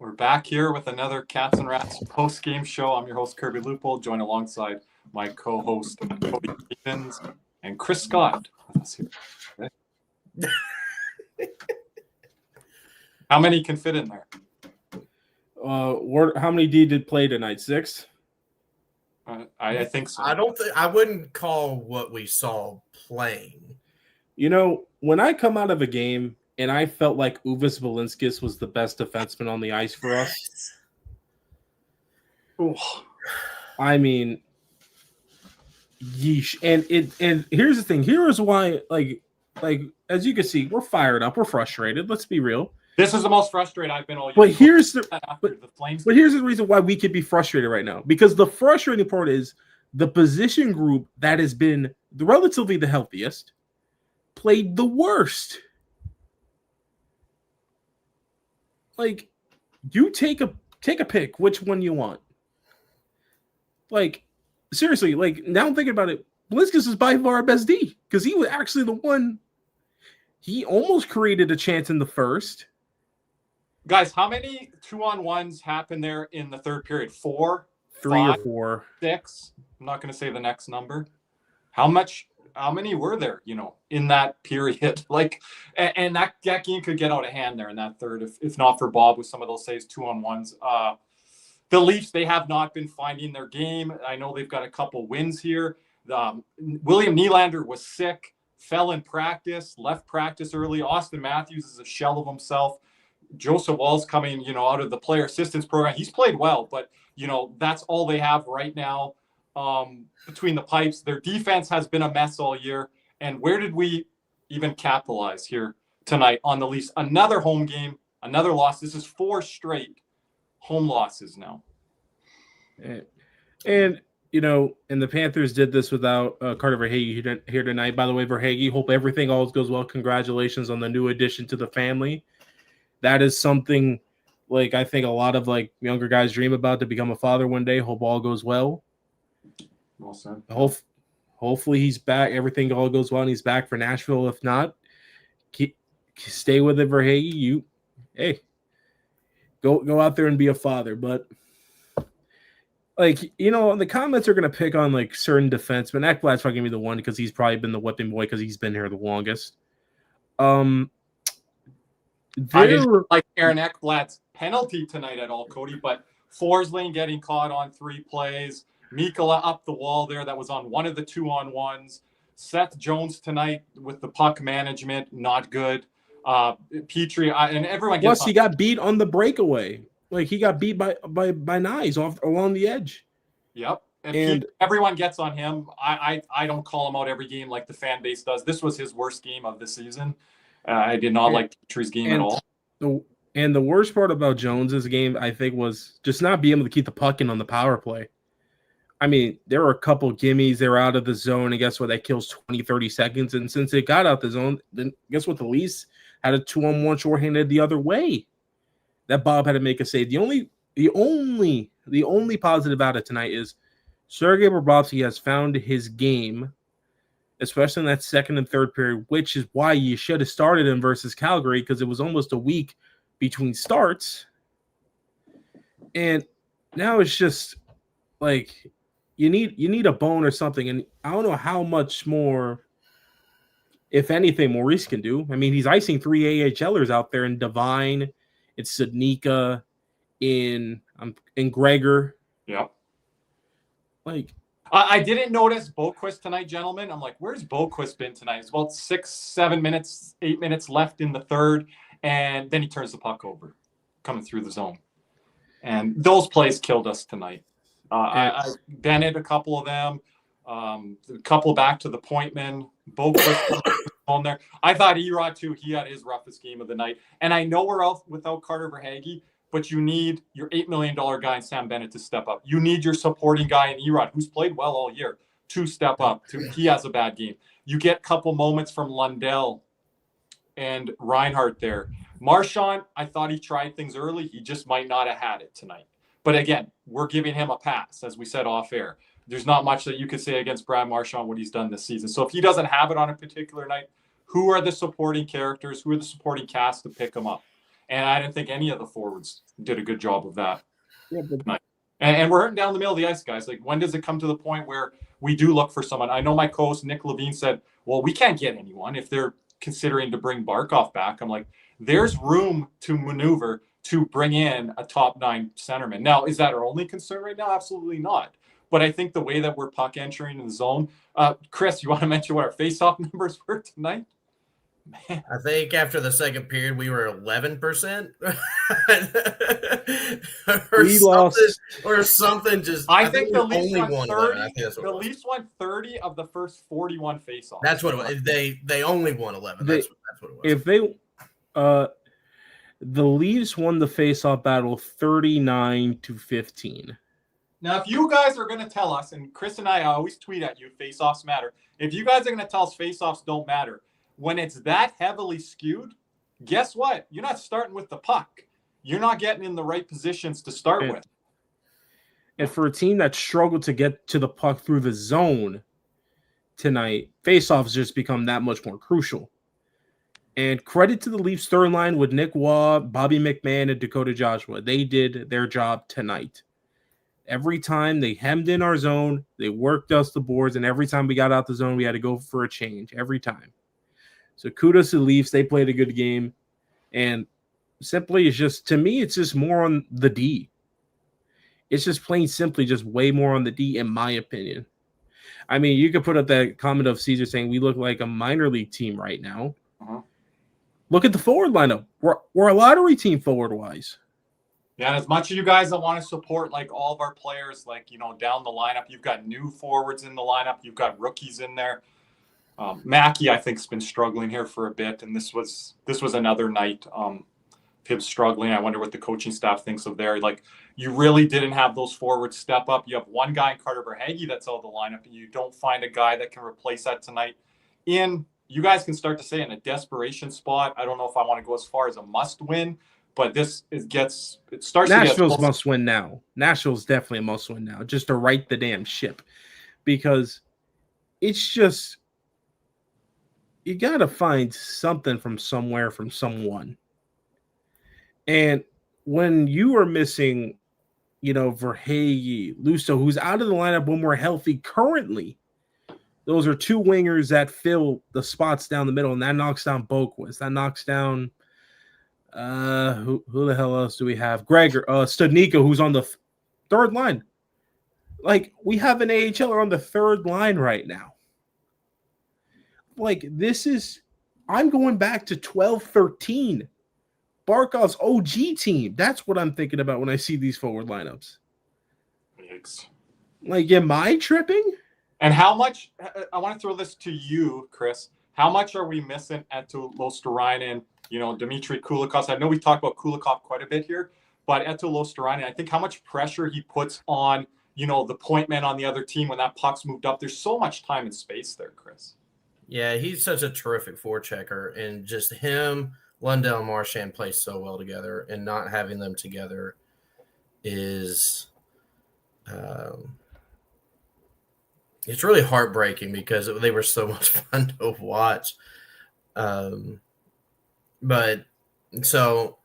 We're back here with another Cats and Rats post-game show. I'm your host, Kirby Lupo, joined alongside my co-host, Cody Stevens, and Chris Scott with us here. Okay. How many can fit in there? How many did play tonight? 6? I think so. I wouldn't call what we saw playing. You know, when I come out of a game and I felt like Uvis Valinskis was the best defenseman on the ice for us. Ooh. I mean, yeesh. And here's the thing. Here's why, like as you can see, we're fired up. We're frustrated. Let's be real. This is the most frustrated I've been all year. But here's the Flames. But here's the reason why we could be frustrated right now. Because the frustrating part is the position group that has been relatively the healthiest played the worst. Like, you take a pick which one you want. Like, seriously, like, now I'm thinking about it, Valinskis is by far our best D because he was actually the one. He almost created a chance in the first. Guys, how many 2-on-1s happened there in the third period? 4? 3 5, or 4. 6? I'm not going to say the next number. How many were there, in that period? Like, and that game could get out of hand there in that third, if not for Bob with some of those saves, 2-on-1s. The Leafs, they have not been finding their game. I know they've got a couple wins here. William Nylander was sick, fell in practice, left practice early. Austin Matthews is a shell of himself. Joseph Wall's coming, out of the player assistance program. He's played well, but, that's all they have right now. Between the pipes, their defense has been a mess all year. And where did we even capitalize here tonight on the Leafs? Another home game, another loss. This is 4 straight home losses now. And the Panthers did this without Carter Verhaeghe here tonight. By the way, Verhaeghe, hope everything always goes well. Congratulations on the new addition to the family. That is something like I think a lot of like younger guys dream about, to become a father one day. Hope all goes well. Well said. Hopefully he's back. Everything all goes well and he's back for Nashville. If not, stay with it, Verhaeghe. Go out there and be a father. But the comments are gonna pick on like certain defensemen. Ekblad's probably gonna be the one because he's probably been the whipping boy because he's been here the longest. I didn't like Aaron Ekblad's penalty tonight at all, Cody, but Forsling getting caught on 3 plays. Mikkola up the wall there. That was on one of the 2-on-1s. Seth Jones tonight with the puck management, not good. Petrie and everyone gets. Plus, he got beat on the breakaway. Like he got beat by Nyes off along the edge. Yep. And everyone gets on him. I don't call him out every game like the fan base does. This was his worst game of the season. I did not like Petrie's game at all. And the worst part about Jones's game, I think, was just not being able to keep the puck in on the power play. I mean, there were a couple gimmies. They were out of the zone, and guess what? That kills 20, 30 seconds. And since it got out the zone, then guess what? The Leafs had a 2-on-1 shorthanded the other way. That Bob had to make a save. The only positive out of tonight is Sergei Bobrovsky has found his game, especially in that second and third period, which is why you should have started him versus Calgary because it was almost a week between starts. And now it's just like you need a bone or something. And I don't know how much more, if anything, Maurice can do. I mean, he's icing 3 AHLers out there in Devine, in Sednika, in Gregor. Yeah. Like, I didn't notice Boquist tonight, gentlemen. I'm like, where's Boquist been tonight? It's about 6, 7 minutes, 8 minutes left in the third, and then he turns the puck over, coming through the zone. And those plays killed us tonight. Bennett, a couple of them, a couple back to the point men. Boquist on there. I thought Erod, too, he had his roughest game of the night. And I know we're out without Carter Verhaeghe, but you need your $8 million guy in Sam Bennett to step up. You need your supporting guy in Erod, who's played well all year, to step up. He has a bad game. You get a couple moments from Lundell and Reinhart there. Marchand, I thought he tried things early. He just might not have had it tonight. But again, we're giving him a pass, as we said off air. There's not much that you could say against Brad Marchand, what he's done this season. So if he doesn't have it on a particular night, who are the supporting characters? Who are the supporting cast to pick him up? And I didn't think any of the forwards did a good job of that. Yeah, but And we're hurting down the middle of the ice, guys. Like, when does it come to the point where we do look for someone? I know my co-host, Nick Levine, said, well, we can't get anyone if they're considering to bring Barkov back. I'm like, there's room to maneuver to bring in a top 9 centerman. Now, is that our only concern right now? Absolutely not. But I think the way that we're puck entering in the zone, Chris, you want to mention what our face-off numbers were tonight? Man. I think after the second period, we were 11%. We lost or something. Just I think the Leafs only won 30. 30. The Leafs won 30 of the first 41 faceoffs. That's what it was. They only won 11. That's what it was. If they, the Leafs won the faceoff battle 39-15. Now, if you guys are going to tell us, and Chris and I always tweet at you, faceoffs matter. If you guys are going to tell us faceoffs don't matter, when it's that heavily skewed, guess what? You're not starting with the puck. You're not getting in the right positions to start with. And for a team that struggled to get to the puck through the zone tonight, faceoffs just become that much more crucial. And credit to the Leafs third line with Nick Waugh, Bobby McMahon, and Dakota Joshua. They did their job tonight. Every time they hemmed in our zone, they worked us the boards, and every time we got out the zone, we had to go for a change every time. So kudos to the Leafs. They played a good game. And simply, it's just, to me, it's just more on the D. It's just plain simply just way more on the D, in my opinion. I mean, you could put up that comment of Caesar saying we look like a minor league team right now. Uh-huh. Look at the forward lineup. We're a lottery team forward-wise. Yeah, and as much as you guys that want to support like all of our players, like, you know, down the lineup, you've got new forwards in the lineup, you've got rookies in there. Mackey, I think, has been struggling here for a bit, and this was another night of him struggling. I wonder what the coaching staff thinks of there. Like, you really didn't have those forwards step up. You have one guy in Carter Verhaeghe that's out of the lineup, and you don't find a guy that can replace that tonight. You guys can start to say in a desperation spot. I don't know if I want to go as far as a must-win, but it starts. Nashville's must-win now. Nashville's definitely a must-win now, just to right the damn ship, because it's just, you got to find something from somewhere, from someone. And when you are missing, Verhaeghe, Lusso, who's out of the lineup when we're healthy currently, those are two wingers that fill the spots down the middle, and that knocks down Boquist. That knocks down who the hell else do we have? Studnicka, who's on the third line. Like, we have an AHLer on the third line right now. Like, I'm going back to 12-13. Barkov's OG team. That's what I'm thinking about when I see these forward lineups. Yikes. Like, am I tripping? And how much, I want to throw this to you, Chris. How much are we missing Eetu Luostarinen, Dmitry Kulikov? I know we talked about Kulikov quite a bit here, but Eetu Luostarinen, I think how much pressure he puts on, the point man on the other team when that puck's moved up. There's so much time and space there, Chris. Yeah, he's such a terrific forechecker, and just him, Lundell and Marchand play so well together, and not having them together is it's really heartbreaking because they were so much fun to watch. But so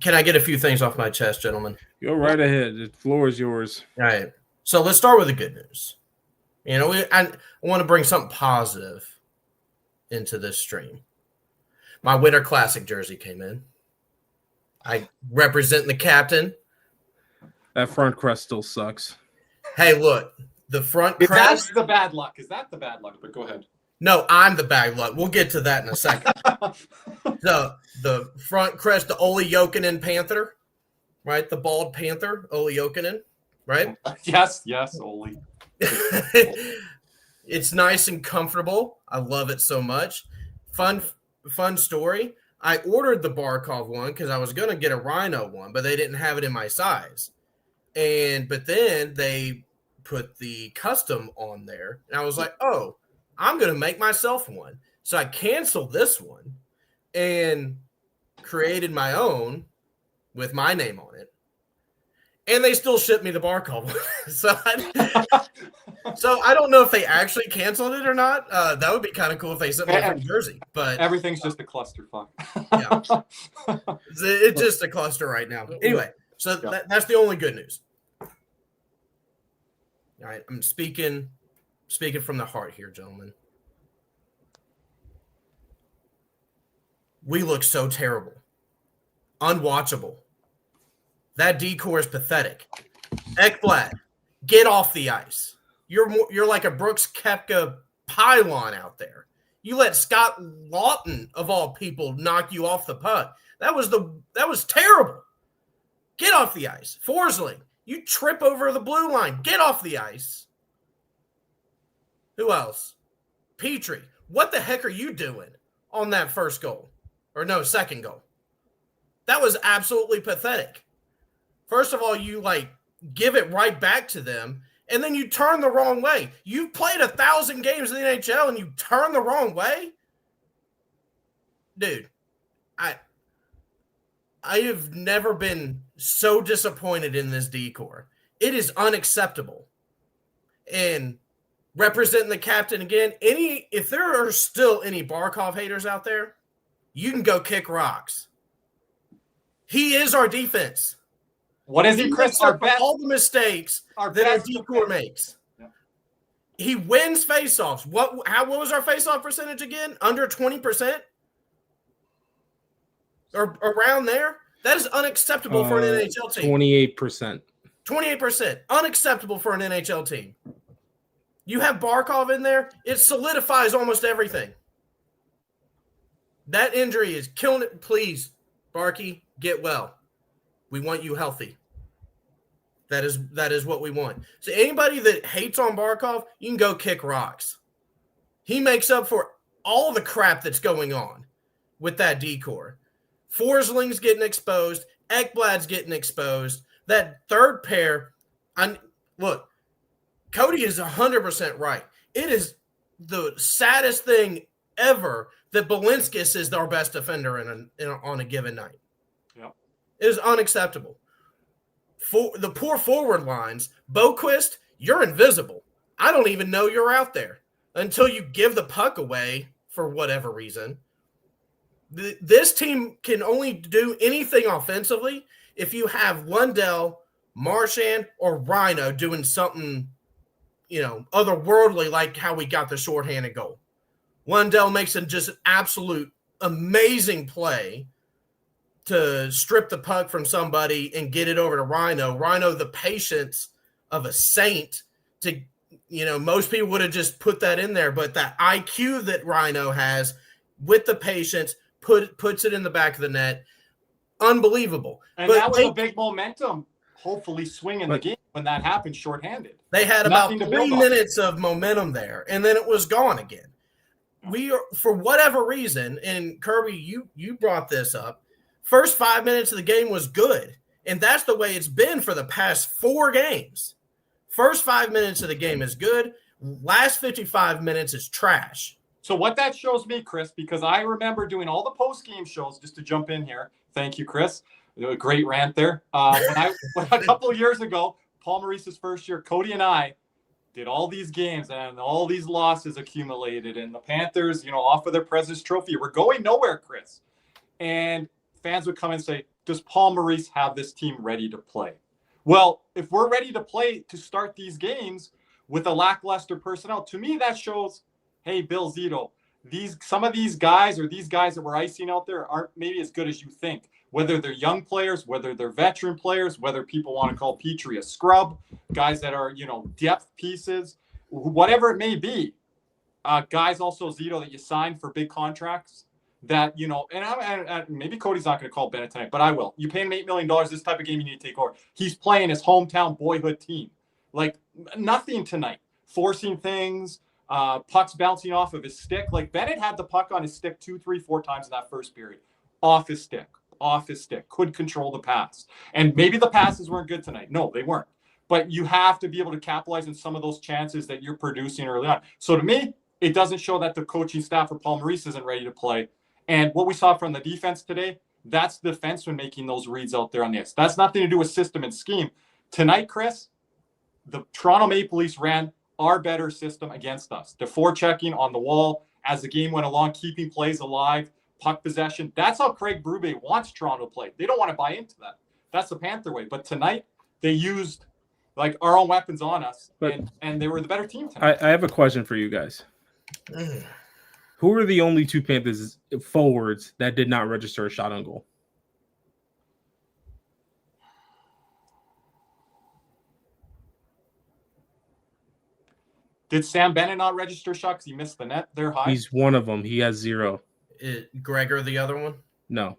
can I get a few things off my chest, gentlemen? Go right ahead. The floor is yours. All right. So let's start with the good news. I want to bring something positive into this stream. My Winter Classic jersey came in. I represent the captain. That front crest still sucks. Hey, look, the front crest. That's the bad luck. Is that the bad luck? But go ahead. No, I'm the bad luck. We'll get to that in a second. The front crest, the Olli Jokinen Panther, right? The bald Panther, Olli Jokinen, right? Yes, Olli. It's nice and comfortable. I love it so much. Fun story. I ordered the Barkov one because I was going to get a Rhino one, but they didn't have it in my size. But then they put the custom on there, and I was like, oh, I'm going to make myself one. So I canceled this one and created my own with my name on it. And they still shipped me the Barkov. So I don't know if they actually canceled it or not. That would be kind of cool if they sent me a free jersey. But everything's just a clusterfuck. Yeah. It's just a cluster right now. Anyway, so that's the only good news. All right, I'm speaking from the heart here, gentlemen. We look so terrible. Unwatchable. That decor is pathetic. Ekblad, get off the ice. You're like a Brooks Koepka pylon out there. You let Scott Lawton, of all people, knock you off the puck. That was terrible. Get off the ice. Forsling, you trip over the blue line. Get off the ice. Who else? Petrie, what the heck are you doing on that first goal? Or no, second goal. That was absolutely pathetic. First of all, you give it right back to them, and then you turn the wrong way. You've played 1,000 games in the NHL, and you turn the wrong way? Dude, I have never been so disappointed in this decor. It is unacceptable. And representing the captain again, if there are still any Barkov haters out there, you can go kick rocks. He is our defense. What is he, Chris? Our best, all the mistakes that our decor makes. Yeah. He wins faceoffs. What was our faceoff percentage again? Under 20%? Or around there? That is unacceptable for an NHL team. 28%. 28%. Unacceptable for an NHL team. You have Barkov in there, it solidifies almost everything. That injury is killing it. Please, Barkey, get well. We want you healthy. That is what we want. So anybody that hates on Barkov, you can go kick rocks. He makes up for all the crap that's going on with that decor. Forsling's getting exposed. Ekblad's getting exposed. That third pair, look, Cody is 100% right. It is the saddest thing ever that Balinskis is our best defender on a given night. Yep. It is unacceptable. For the poor forward lines, Boquist, you're invisible. I don't even know you're out there until you give the puck away for whatever reason. This team can only do anything offensively if you have Lundell, Marchand, or Rhino doing something, otherworldly, like how we got the shorthanded goal. Lundell makes just an absolute amazing play to strip the puck from somebody and get it over to Rhino. Rhino, the patience of a saint to, most people would have just put that in there, but that IQ that Rhino has with the patience puts it in the back of the net. Unbelievable. And that was a big momentum, hopefully swinging the game when that happened shorthanded. They had about 3 minutes of momentum there, and then it was gone again. We are, for whatever reason, and Kirby, you brought this up, first 5 minutes of the game was good, and that's the way it's been for the past 4 games. First 5 minutes of the game is good. Last 55 minutes is trash. So what that shows me, Chris, because I remember doing all the post-game shows, just to jump in here. Thank you, Chris. A great rant there. When a couple of years ago, Paul Maurice's first year, Cody and I did all these games and all these losses accumulated, and the Panthers, off of their President's Trophy, were going nowhere, Chris. And fans would come and say, does Paul Maurice have this team ready to play? Well, if we're ready to play to start these games with a lackluster personnel, to me that shows, hey, Bill Zito, some of these guys that we're icing out there aren't maybe as good as you think. Whether they're young players, whether they're veteran players, whether people want to call Petrie a scrub, guys that are, depth pieces, whatever it may be. Guys also, Zito, that you sign for big contracts that, and maybe Cody's not going to call Bennett tonight, but I will. You pay him $8 million, this type of game you need to take over. He's playing his hometown boyhood team. Like, nothing tonight. Forcing things, pucks bouncing off of his stick. Like, Bennett had the puck on his stick 2, 3, 4 times in that first period. Off his stick. Could control the pass. And maybe the passes weren't good tonight. No, they weren't. But you have to be able to capitalize on some of those chances that you're producing early on. So to me, it doesn't show that the coaching staff or Paul Maurice isn't ready to play. And what we saw from the defense today, that's the defenseman making those reads out there on the ice. That's nothing to do with system and scheme. Tonight, Chris, the Toronto Maple Leafs ran our better system against us. The forechecking on the wall as the game went along, keeping plays alive, puck possession. That's how Craig Berube wants Toronto to play. They don't want to buy into that. That's the Panther way. But tonight, they used like our own weapons on us, and they were the better team tonight. I have a question for you guys. Who are the only two Panthers forwards that did not register a shot on goal? Did Sam Bennett not register a shot because he missed the net there high? He's one of them. He has 0. Gregor, the other one? No.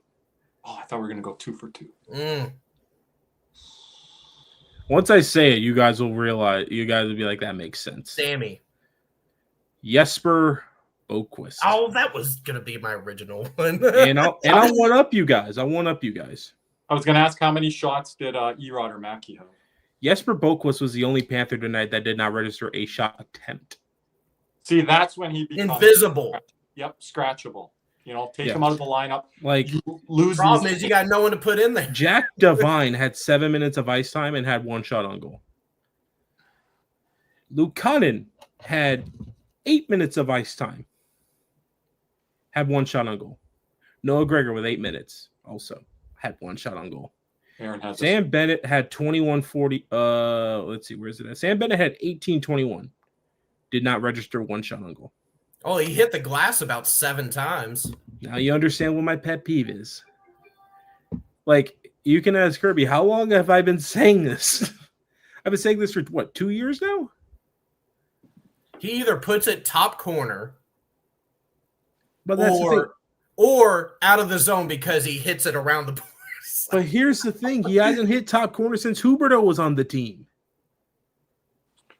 Oh, I thought we were going to go 2 for 2. Once I say it, you guys will realize. You guys will be like, that makes sense. Sammy. Jesper Boquist. Oh, that was going to be my original one. and I'll one up you guys. I was going to ask how many shots did Erod or Mackey have? Jesper Boquist was the only Panther tonight that did not register a shot attempt. See, that's when he becomes invisible. Yep, scratchable. Take him out of the lineup. Like, you lose. Problem is you got no one to put in there. Jack Devine had 7 minutes of ice time and had 1 shot on goal. Luke Cunnin had 8 minutes of ice time, had 1 shot on goal. Noah Gregor with 8 minutes also had 1 shot on goal. Sam Bennett had 21-40. Let's see, where is it at? Sam Bennett had 18-21. Did not register 1 shot on goal. Oh, he hit the glass about 7 times. Now you understand what my pet peeve is. Like, you can ask Kirby, how long have I been saying this? I've been saying this for, 2 years now? He either puts it top corner but that's the thing. Or out of the zone because he hits it around the boards. But here's the thing. He hasn't hit top corner since Huberto was on the team.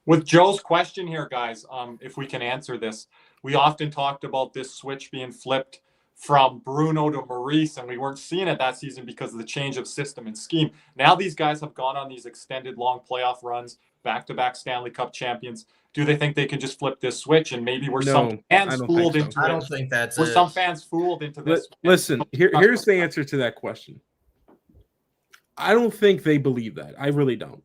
With Joe's question here, guys, if we can answer this, we often talked about this switch being flipped from Bruno to Maurice, and we weren't seeing it that season because of the change of system and scheme. Now these guys have gone on these extended long playoff runs, back-to-back Stanley Cup champions. Do they think they can just flip this switch and maybe some fans fooled into it? I don't think that's it. Some fans fooled into this? Listen, here's the answer to that question. I don't think they believe that. I really don't.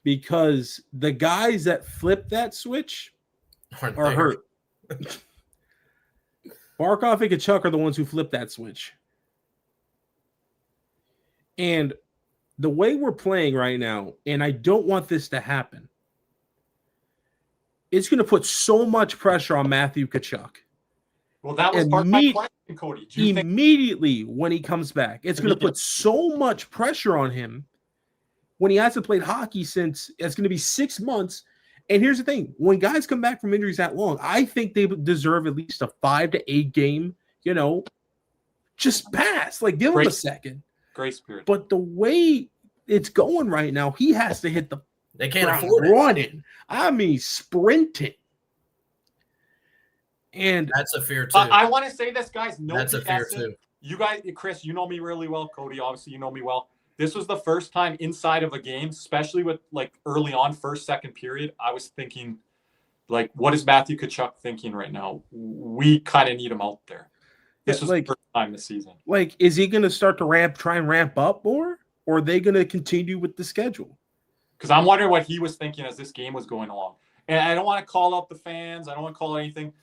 Because the guys that flip that switch are hurt. Barkov and Kachuk are the ones who flip that switch. And the way we're playing right now, and I don't want this to happen, it's going to put so much pressure on Matthew Kachuk. Well, that was part of my question, Cody. Immediately when he comes back, it's going to put so much pressure on him when he hasn't played hockey since it's going to be 6 months. And here's the thing. When guys come back from injuries that long, I think they deserve at least a 5 to 8 game, just pass. Like, give him a second. Grace period. But the way it's going right now, he has to hit the They can't afford it. Running. I mean, sprinting. And that's a fear too. I want to say this, guys. That's a fear too. You guys, Chris, you know me really well. Cody, obviously, you know me well. This was the first time inside of a game, especially with like early on, first, second period, I was thinking, like, what is Matthew Kachuk thinking right now? We kind of need him out there. This was the first time this season. Like, is he going to start to try and ramp up more? Or are they going to continue with the schedule? Because I'm wondering what he was thinking as this game was going along. And I don't want to call out the fans. I don't want to call it anything.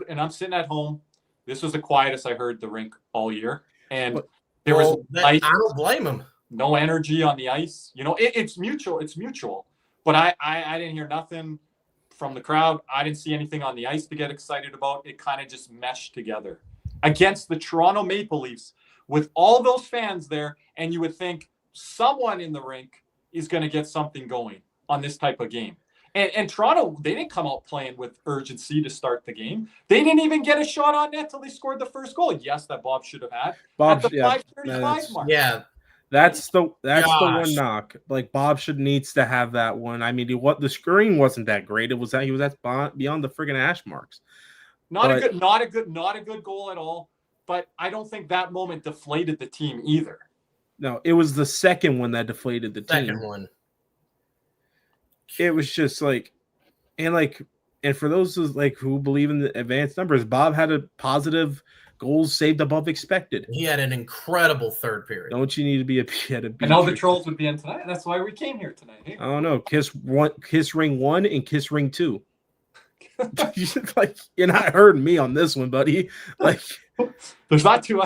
And I'm sitting at home. This was the quietest I heard the rink all year. And I don't blame him. No energy on the ice. It's mutual. It's mutual. But I didn't hear nothing from the crowd. I didn't see anything on the ice to get excited about. It kind of just meshed together against the Toronto Maple Leafs with all those fans there. And you would think someone in the rink is going to get something going on this type of game. And Toronto, they didn't come out playing with urgency to start the game. They didn't even get a shot on net till they scored the first goal. Yes, that Bob should have had. At the 5:35 mark. Yeah. That's the one knock. Like, Bob needs to have that one. I mean, the screen wasn't that great. It was that he was beyond the friggin' hash marks. Not a good goal at all. But I don't think that moment deflated the team either. No, it was the second one that deflated the team. Second one. It was just like, and for those who believe in the advanced numbers, Bob had a positive Goals saved above expected. He had an incredible third period. Don't you need to be I know the trolls would be in tonight, and that's why we came here tonight. Hey? I don't know. Kiss ring 1 and kiss ring 2. Like, you're not hurting me on this one, buddy. Like, there's not two.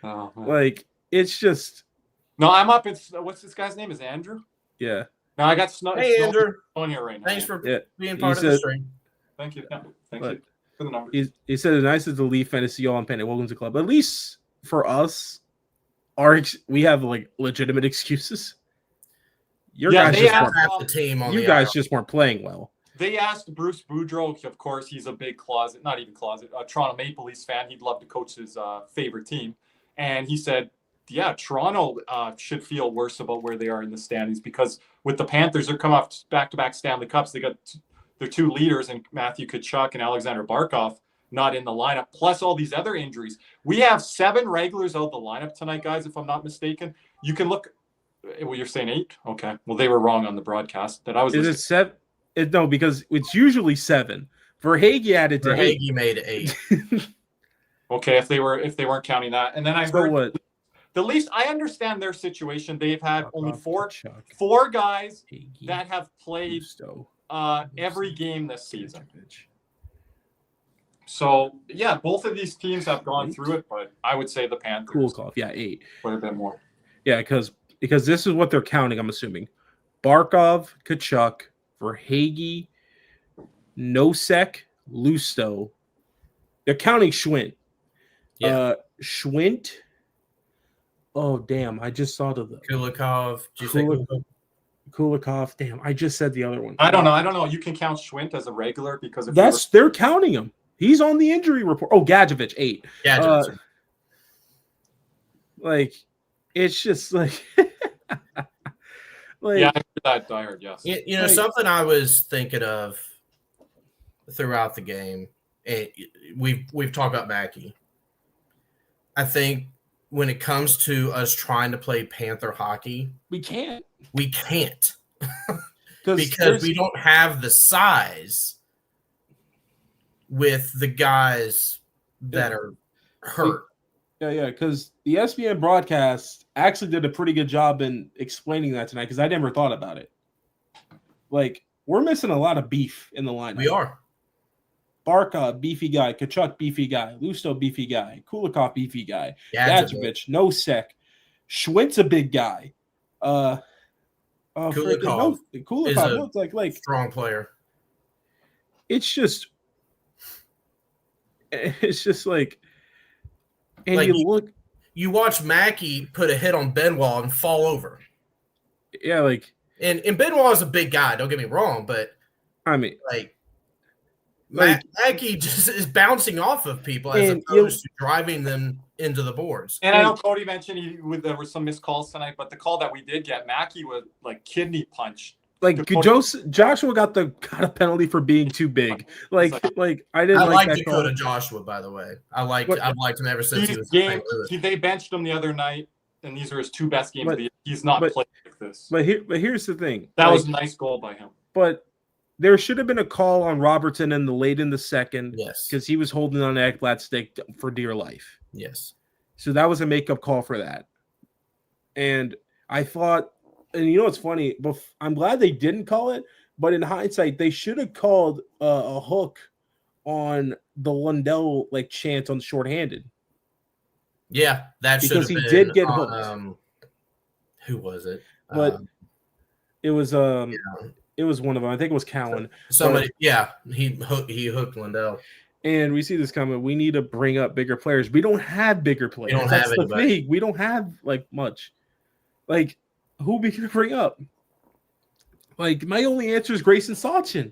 Oh, like, it's just. No, I'm up. It's what's this guy's name? Is Andrew? Yeah. No, I got snow. Hey, Andrew. On here right now. Thanks for being He part of the stream. Thank you. Yeah, thank you for the number. He said, "As nice as the Leaf fantasy y'all on Panic. Welcome to the club. At least for us, we have like legitimate excuses. Your guys just weren't playing well. They asked Bruce Boudreau, of course, he's a big Toronto Maple Leafs fan. He'd love to coach his favorite team. And he said, yeah, Toronto should feel worse about where they are in the standings because with the Panthers, they're coming off back-to-back Stanley Cups. They got their two leaders, and Matthew Tkachuk and Alexander Barkov, not in the lineup, plus all these other injuries. We have 7 regulars out of the lineup tonight, guys, if I'm not mistaken. You can look – well, you're saying 8? Okay. Well, they were wrong on the broadcast. Is it 7? No, because it's usually 7. Verhaeghe added to 8. Verhaeghe made 8. Okay, if they weren't counting that. And then I heard what? The Leafs, I understand their situation. They've had only four guys that have played every game this season. So, yeah, both of these teams have gone through it, but I would say the Panthers. Cool, yeah, 8. Quite a bit more. Yeah, because this is what they're counting, I'm assuming. Barkov, Tkachuk, Verhaeghe, Nosek, Lusto. They're counting Schwint. Yeah. Schwint. Oh, damn. I just saw the Kulikov. Kulikov. Damn, I just said the other one. I don't know. You can count Schwint as a regular because they're counting him. He's on the injury report. Oh, Gadjevich, 8. Gadjevich. Like, it's just like yeah, I heard, yes. You know, something I was thinking of throughout the game, and we've talked about Mackey. I think when it comes to us trying to play Panther hockey, we can't because we don't have the size with the guys that are hurt. Yeah, because the ESPN broadcast actually did a pretty good job in explaining that tonight because I never thought about it. Like, we're missing a lot of beef in the lineup. We are. Barkov, beefy guy. Tkachuk, beefy guy. Lusto, beefy guy. Kulikov, beefy guy. Gadjevich, Nosek. Schwint's a big guy. Kulikov is a like strong player. It's just like, and like you watch Mackey put a hit on Benoit and fall over. Yeah, like, and Benoit is a big guy. Don't get me wrong, but I mean, Mackey just is bouncing off of people as opposed to driving them into the boards. And I know Cody mentioned there were some missed calls tonight, but the call that we did get, Mackey was like kidney punched. Like Joshua got a penalty for being too big. Like I didn't. I like Dakota Joshua, by the way. I've liked him ever since he was game. They benched him the other night, and these are his 2 best games of the year. He's not played like this. But here's the thing. That was a nice goal by him. But there should have been a call on Robertson late in the second. Yes, because he was holding on to Ekblad's stick for dear life. Yes. So that was a makeup call for that. And I thought. And you know what's funny? I'm glad they didn't call it, but in hindsight, they should have called a hook on the Lundell chance on shorthanded. Yeah, that should have been. Because he did get hooked. Who was it? But it was it was one of them. I think it was Cowan. Somebody, he hooked Lundell. And we see this comment. We need to bring up bigger players. We don't have bigger players. We don't have anybody. We don't have much. Who are we going to bring up? My only answer is Grayson Sawchin.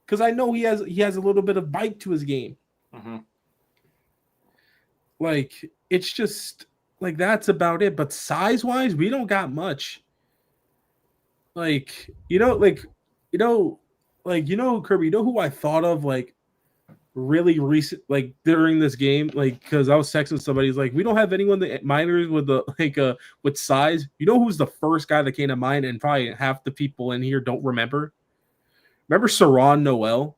Because I know he has a little bit of bite to his game. Mm-hmm. It's just, that's about it. But size-wise, we don't got much. Kirby, you know who I thought of, really recent, during this game, because I was texting somebody, he's like, we don't have anyone that minors with with size. You know who's the first guy that came to mind, and probably half the people in here don't remember? Remember Saron Noel?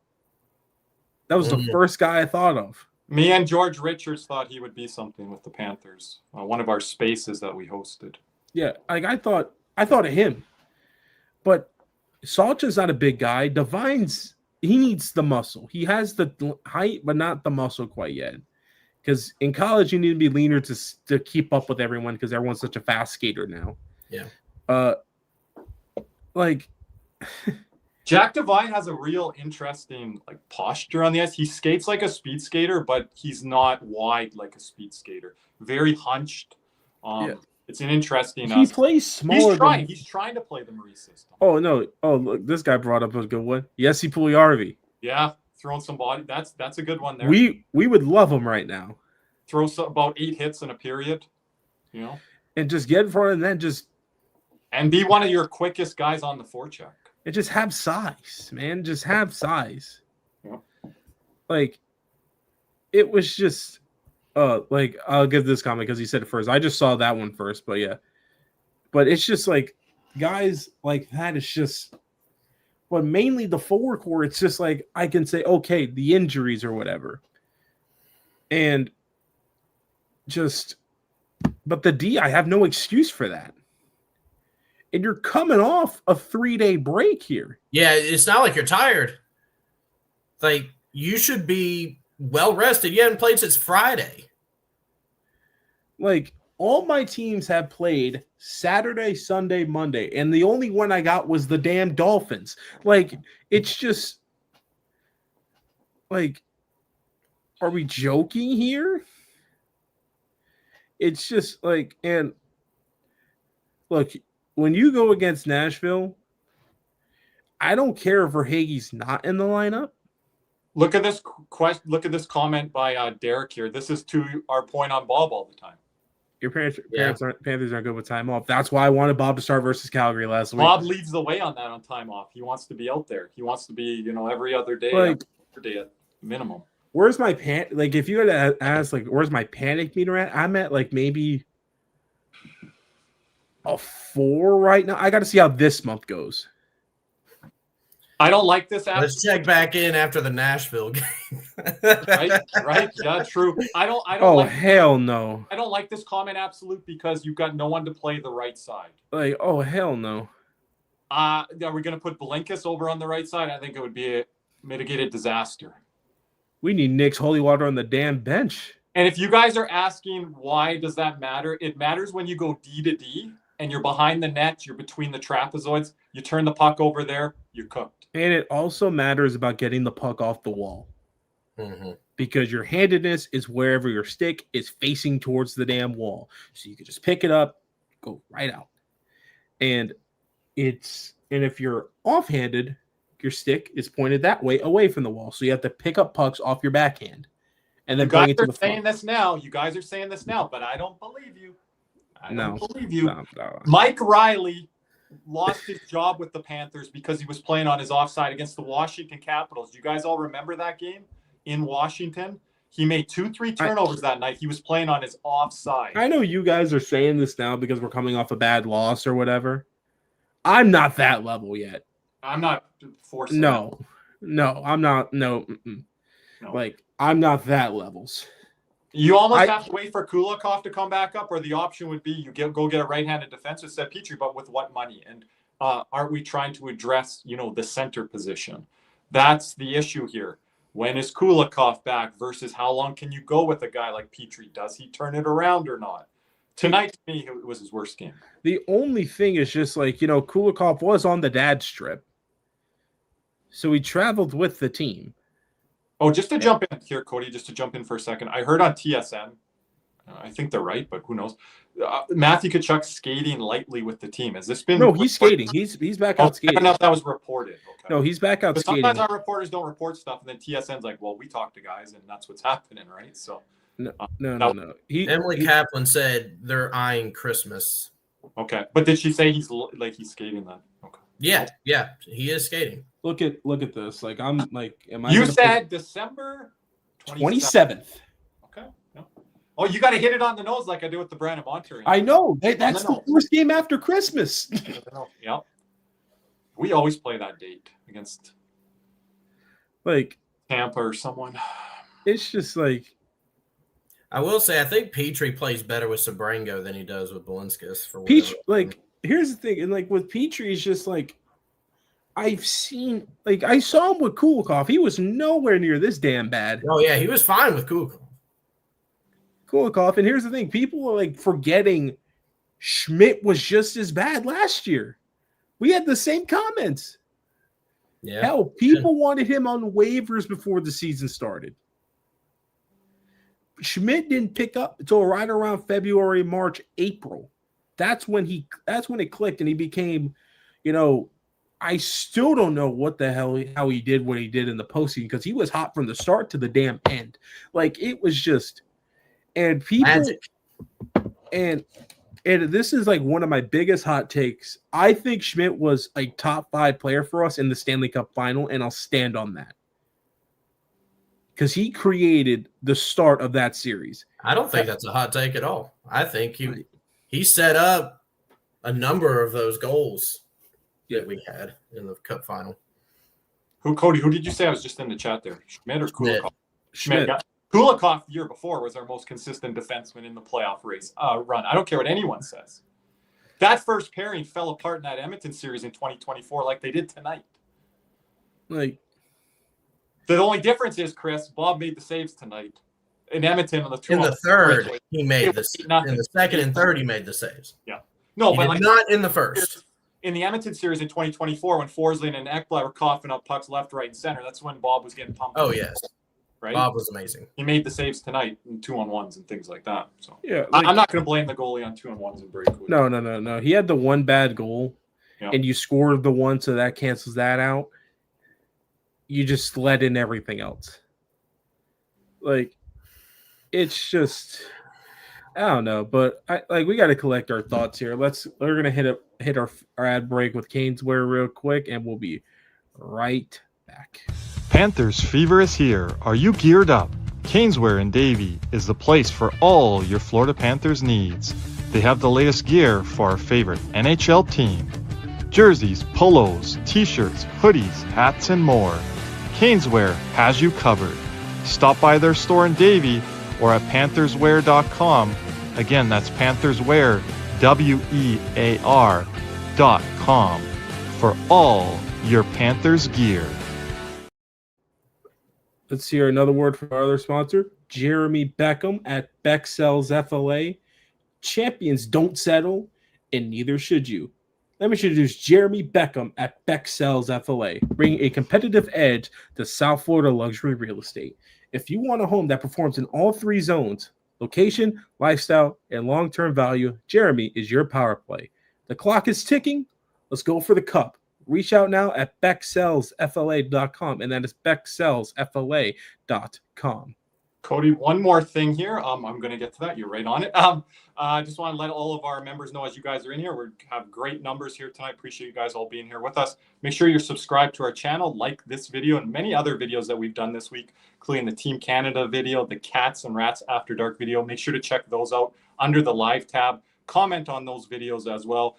That was the first guy I thought of. Me and George Richards thought he would be something with the Panthers. One of our spaces that we hosted. Yeah, like I thought of him, but Salcha's not a big guy. Divine's he needs the muscle. He has the height, but not the muscle quite yet. Because in college, you need to be leaner to keep up with everyone because everyone's such a fast skater now. Yeah. Like Jack Devine has a real interesting like posture on the ice. He skates like a speed skater, but he's not wide like a speed skater. Very hunched. Yeah. It's an interesting. He plays smaller. He's trying to play the Marie system. Oh no! Oh look, this guy brought up a good one. Jesse Puljujärvi. Yeah, throwing some body. That's a good one there. We would love him right now. Throw about 8 hits in a period, and just get in front and then and be one of your quickest guys on the forecheck. And just have size, man. Just have size. Yeah. Like it was just like I'll give this comment because he said it first. I just saw that one first, but yeah. But it's just like guys like that is just but mainly the forward core, it's just like I can say, okay, the injuries or whatever. And but the D, I have no excuse for that. And you're coming off a 3-day break here. Yeah, it's not like you're tired. Like, you should be well rested. You haven't played since Friday. Like, all my teams have played Saturday, Sunday, Monday, and the only one I got was the damn Dolphins. Like, it's just like, are we joking here? It's just like, and look, when you go against Nashville, I don't care if Verhaeghe's not in the lineup. Look at this question. Look at this comment by Derek here. This is to our point on Bob all the time. Your Panthers aren't good with time off. That's why I wanted Bob to start versus Calgary last week. Bob leads the way on that on time off. He wants to be out there. He wants to be, every other day, like, every day at minimum. Where's my like if you had to ask like where's my panic meter at? I'm at like maybe a 4 right now. I got to see how this month goes. I don't like this app. Let's check back in after the Nashville game. right. Yeah, true. I don't. Oh, hell no. I don't like this comment, Absolute, because you've got no one to play the right side. Like, oh, hell no. Are we going to put Blinkus over on the right side? I think it would be a mitigated disaster. We need Nick's holy water on the damn bench. And if you guys are asking why does that matter, it matters when you go D to D and you're behind the net, you're between the trapezoids, you turn the puck over there, you're cooked. And it also matters about getting the puck off the wall. Mm-hmm. Because your handedness is wherever your stick is facing towards the damn wall. So you can just pick it up, go right out. And if you're offhanded, your stick is pointed that way away from the wall. So you have to pick up pucks off your backhand. And then you guys bring it to are the saying front. this now. You guys are saying this now, but I don't believe you. I don't believe you. No. Mike Riley lost his job with the Panthers because he was playing on his offside against the Washington Capitals. Do you guys all remember that game in Washington? He made 2-3 turnovers that night. He was playing on his offside. I know you guys are saying this now because we're coming off a bad loss or whatever. I'm not that level yet. I'm not forcing No, I'm not. No. Like, I'm not that levels. You almost have to wait for Kulikov to come back up, or the option would be you go get a right-handed defenseman, said Petrie, but with what money? And aren't we trying to address, the center position? That's the issue here. When is Kulikov back versus how long can you go with a guy like Petrie? Does he turn it around or not? Tonight, to me, it was his worst game. The only thing is just like, Kulikov was on the dad strip. So he traveled with the team. Oh, just to jump in here, Cody, just to jump in for a second. I heard on TSN, I think they're right, but who knows? Matthew Tkachuk's skating lightly with the team. Has this been? No, he's skating. He's back out skating. I don't know if that was reported. Okay. No, he's back out but skating. Sometimes our reporters don't report stuff, and then TSN's like, well, we talk to guys, and that's what's happening, right? So No. Emily Kaplan said they're eyeing Christmas. Okay, but did she say he's skating then? Okay. Yeah, he is skating. Look at this. Like, I'm like, am I? You said December 27th. Okay. Yeah. Oh, you got to hit it on the nose like I do with the Brandon Montour. I know. That's the first game after Christmas. Yep. We always play that date against like Tampa or someone. It's just like I will say I think Petrie plays better with Sabrango than he does with Balinskis for Peach, whatever. like, here's the thing, and like with Petrie, it's just like I saw him with Kulikov. He was nowhere near this damn bad. Oh yeah, he was fine with Kulikov, and here's the thing: people are like forgetting Schmidt was just as bad last year. We had the same comments. Yeah. Hell, people wanted him on waivers before the season started. Schmidt didn't pick up until right around February, March, April. That's when it clicked and he became, I still don't know what the hell how he did what he did in the postseason because he was hot from the start to the damn end. Like it was just, and people Magic. and this is like one of my biggest hot takes. I think Schmidt was a top 5 player for us in the Stanley Cup final, and I'll stand on that. Because he created the start of that series. I don't think that's a hot take at all. I think he set up a number of those goals that we had in the Cup final. Cody, who did you say I was just in the chat there? Schmidt or Kulikov? Schmidt. Kulikov the year before was our most consistent defenseman in the playoff race run. I don't care what anyone says. That first pairing fell apart in that Edmonton series in 2024 like they did tonight. Like, the only difference is, Chris, Bob made the saves tonight. In Edmonton on the two. In the third, he made the in the second and third, he made the saves. Yeah. No, but like, not in the first. In the Edmonton series in 2024, when Forsling and Ekblad were coughing up pucks left, right, and center, that's when Bob was getting pumped. Oh, yes. Right? Bob was amazing. He made the saves tonight in 2-on-1s and things like that. So yeah, I'm not going to blame the goalie on 2-on-1s and breakaways. No. He had the one bad goal, and you scored the one, so that cancels that out. You just let in everything else. Like, it's just, I don't know, but we got to collect our thoughts here. We're gonna hit our ad break with Caneswear real quick, and we'll be right back. Panthers fever is here. Are you geared up? Caneswear in Davie is the place for all your Florida Panthers needs. They have the latest gear for our favorite NHL team. Jerseys, polos, t-shirts, hoodies, hats, and more. Caneswear has you covered. Stop by their store in Davie or at pantherswear.com. Again, that's pantherswear, WEAR.com for all your Panthers gear. Let's hear another word from our other sponsor, Jeremy Beckham at Beck Sells FLA. Champions don't settle, and neither should you. Let me introduce Jeremy Beckham at Beck Sells FLA, bringing a competitive edge to South Florida luxury real estate. If you want a home that performs in all 3 zones, location, lifestyle, and long-term value, Jeremy is your power play. The clock is ticking. Let's go for the cup. Reach out now at BeckSellsFLA.com, and that is BeckSellsFLA.com. Cody, one more thing here. I'm going to get to that. You're right on it. I just want to let all of our members know as you guys are in here, we have great numbers here tonight. Appreciate you guys all being here with us. Make sure you're subscribed to our channel, like this video and many other videos that we've done this week, including the Team Canada video, the Cats and Rats After Dark video. Make sure to check those out under the live tab. Comment on those videos as well.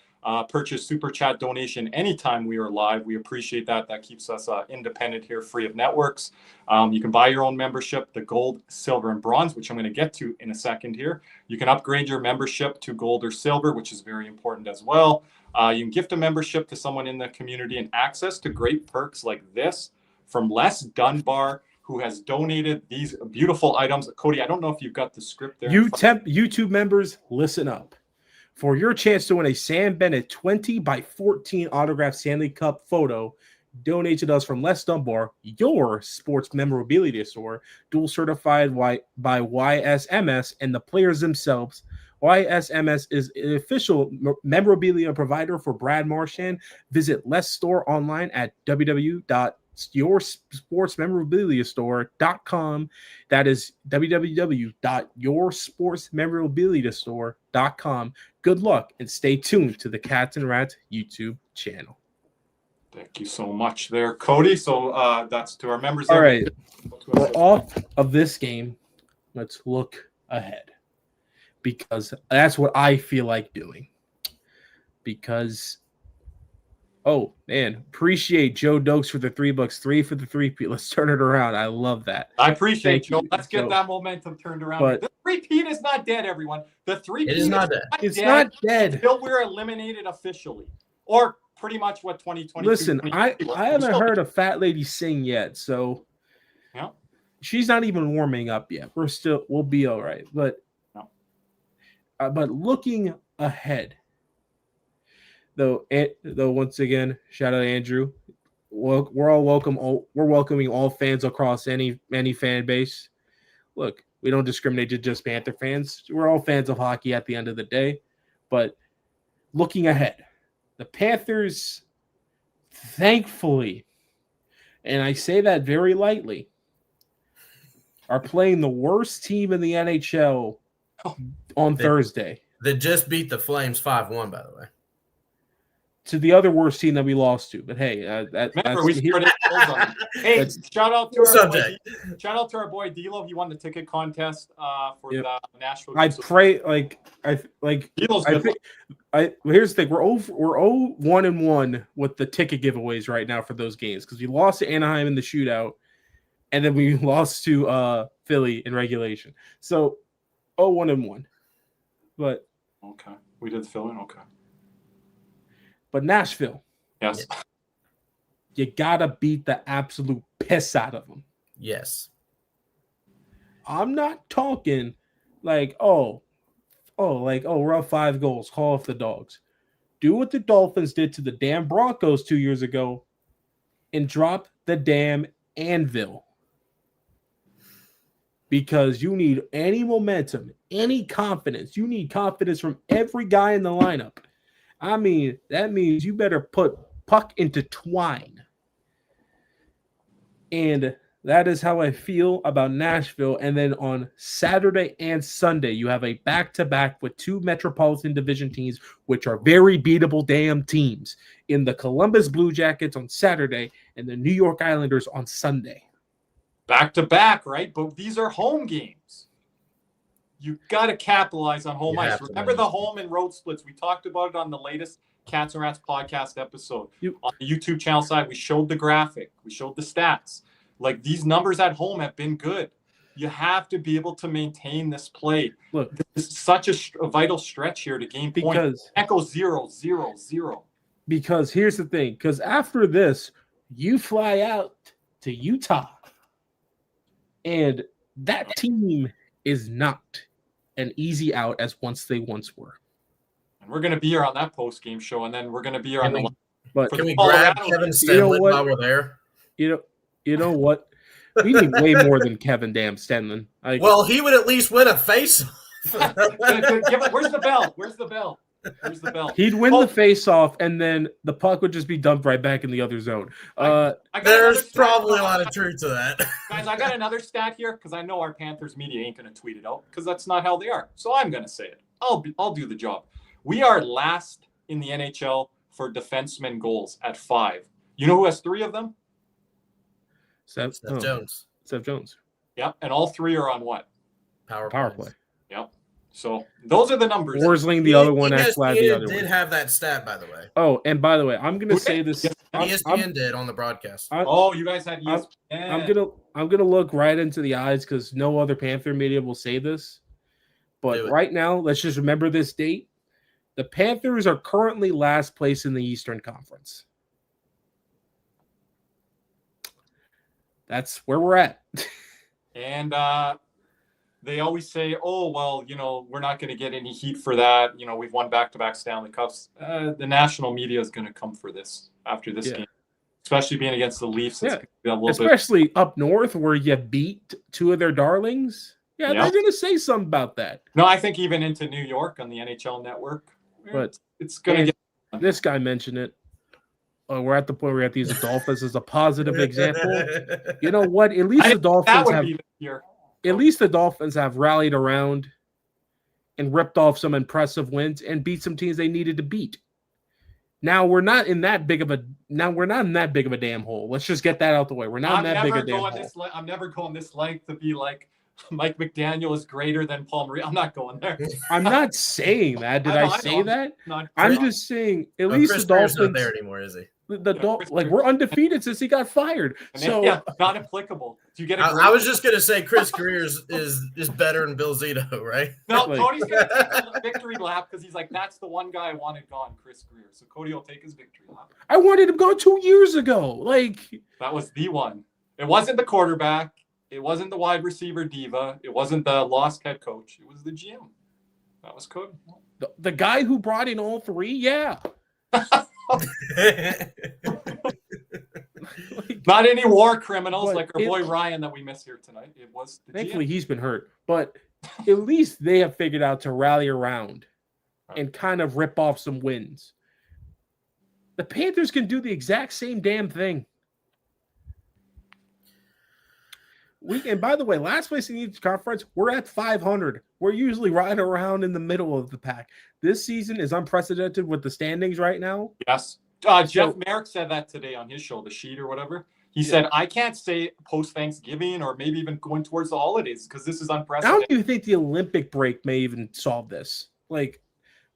Purchase Super Chat donation anytime we are live. We appreciate that. That keeps us independent here, free of networks. You can buy your own membership, the gold, silver, and bronze, which I'm going to get to in a second here. You can upgrade your membership to gold or silver, which is very important as well. You can gift a membership to someone in the community and access to great perks like this from Les Dunbar, who has donated these beautiful items. Cody, I don't know if you've got the script there. YouTube members, listen up. For your chance to win a Sam Bennett 20x14 autographed Stanley Cup photo, donated to us from Les Dunbar, your sports memorabilia store, dual certified by YSMS and the players themselves. YSMS is an official memorabilia provider for Brad Marchand. Visit Les Store online at www.yoursportsmemorabiliastore.com. That is www.yoursportsmemorabiliastore.com. Good luck and stay tuned to the Cats and Rats YouTube channel. Thank you so much there, Cody. So that's to our members. All right. We're off of this game. Let's look ahead, because that's what I feel like doing. Because Oh man, appreciate Joe Dokes for the $3, 3 for the 3P. Let's turn it around. I love that. I appreciate Thank Joe. you, Let's get Joe. that momentum turned around. But- The 3P is not dead, everyone. The 3P It is not dead. It's not dead. until we're eliminated officially, or pretty much what 2022. Listen, I 2023 was. haven't heard a fat lady sing yet, so Yeah. she's not even warming up yet. We'll be all right. But but looking ahead, though once again, shout out to Andrew. We're all welcome. We're welcoming all fans across any fan base. Look, we don't discriminate to just Panther fans. We're all fans of hockey at the end of the day. But looking ahead, the Panthers, thankfully, and I say that very lightly, are playing the worst team in the NHL on Thursday. That just beat the Flames 5-1, by the way. To the other worst team that we lost to. But hey, Remember, we spread it goals on them. Hey, shout out to our boy D'Lo. He won the ticket contest for the Nashville. I pray D'Lo's good. Here's the thing: we're 1-1 with the ticket giveaways right now for those games because we lost to Anaheim in the shootout, and then we lost to Philly in regulation. So 1-1. But okay, we did Philly. Okay. But Nashville, yes, you gotta beat the absolute piss out of them. Yes, I'm not talking like we're up 5 goals, call off the dogs. Do what the Dolphins did to the damn Broncos 2 years ago, and drop the damn anvil. Because you need any momentum, any confidence. You need confidence from every guy in the lineup. I mean, that means you better put puck into twine. And that is how I feel about Nashville. And then on Saturday and Sunday, you have a back-to-back with 2 Metropolitan Division teams, which are very beatable damn teams, in the Columbus Blue Jackets on Saturday and the New York Islanders on Sunday. Back-to-back, right? But these are home games. You got to capitalize on home ice. Remember the home and road splits. We talked about it on the latest Cats and Rats podcast episode. On the YouTube channel side, we showed the graphic. We showed the stats. Like, these numbers at home have been good. You have to be able to maintain this play. Look, this is such a vital stretch here to gain points. Echo 0-0-0. Because here's the thing. Because after this, you fly out to Utah. And that team is not an easy out as they once were. And we're going to be here on that post-game show, and then we're going to be here on the... But can we grab Kevin Stenlund while we're there? You know what? We need way more than Kevin damn Stenlund. Well, he would at least win a face. Where's the bell? Where's the bell? Where's the bell? He'd win the face-off, and then the puck would just be dumped right back in the other zone. There's probably a lot of truth to that. Guys, I got another stat here because I know our Panthers media ain't going to tweet it out because that's not how they are. So I'm going to say it. I'll do the job. We are last in the NHL for defenseman goals at 5. You know who has 3 of them? Seth Jones. Seth Jones. Yep, and all 3 are on what? Power play. Yep. So those are the numbers. Forsling, the other one, Ekblad, the other one. Did have that stat, by the way. Oh, and by the way, I'm going to say this. ESPN did on the broadcast. You guys had ESPN. I'm gonna look right into the eyes because no other Panther media will say this. But right now, let's just remember this date. The Panthers are currently last place in the Eastern Conference. That's where we're at. And they always say, oh, well, we're not going to get any heat for that. We've won back-to-back Stanley Cups. The national media is going to come for this after this game, especially being against the Leafs. Especially up north where you beat 2 of their darlings. Yeah, they're going to say something about that. No, I think even into New York on the NHL Network. But it's going to get... This guy mentioned it. We're at the point where we have to use the Dolphins as a positive example. You know what? At least the Dolphins have... At least the Dolphins have rallied around and ripped off some impressive wins and beat some teams they needed to beat. Now we're not in that big of a damn hole. Let's just get that out the way. We're not in that big of a damn hole. I'm never going this length to be like Mike McDaniel is greater than Paul Marie. I'm not going there. I'm not saying that. Did I say that? I'm just saying at least the Dolphins. Not there anymore, is he? we're undefeated since he got fired. So not applicable. Do you get? I was just gonna say Chris Greer is better than Bill Zito, right? No, Cody's gonna take the victory lap because he's like, that's the one guy I wanted gone, Chris Greer. So Cody will take his victory lap. I wanted him gone 2 years ago. Like that was the one. It wasn't the quarterback. It wasn't the wide receiver diva. It wasn't the lost head coach. It was the GM. That was Cody. The guy who brought in all three, yeah. Not any war criminals like our boy Ryan that we miss here tonight. It was the thankfully GM. He's been hurt, but at least they have figured out to rally around and kind of rip off some wins. The Panthers can do the exact same damn thing. And by the way, last place in each conference, we're at 500. We're usually right around in the middle of the pack. This season is unprecedented with the standings right now. Yes. Jeff Merrick said that today on his show, The Sheet or whatever. He said, I can't say post-Thanksgiving or maybe even going towards the holidays because this is unprecedented. How do you think the Olympic break may even solve this? Like,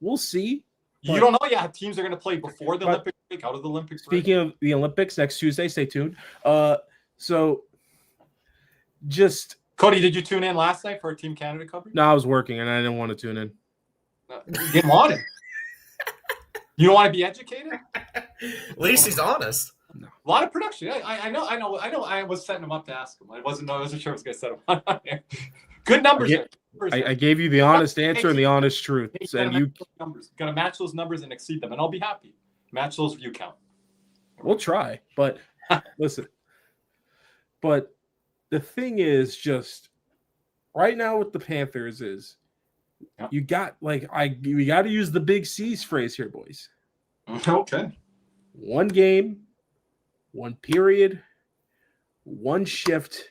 we'll see. You don't know yet. Teams are going to play before the Olympic break, out of the Olympic break. Speaking of the Olympics, next Tuesday, stay tuned. Cody, did you tune in last night for our Team Canada coverage? No, I was working and I didn't want to tune in. You didn't want it. You don't want to be educated? At least he's honest. No. A lot of production. I know. I was setting him up to ask him. I wasn't sure I was going to set him on there. Good numbers. I gave you the honest answer and the honest truth. And you got to match those numbers and exceed them, and I'll be happy. Match those view count. We'll try, but listen. But the thing is, just right now with the Panthers is you got we got to use the big C's phrase here, boys. Okay. One game, one period, one shift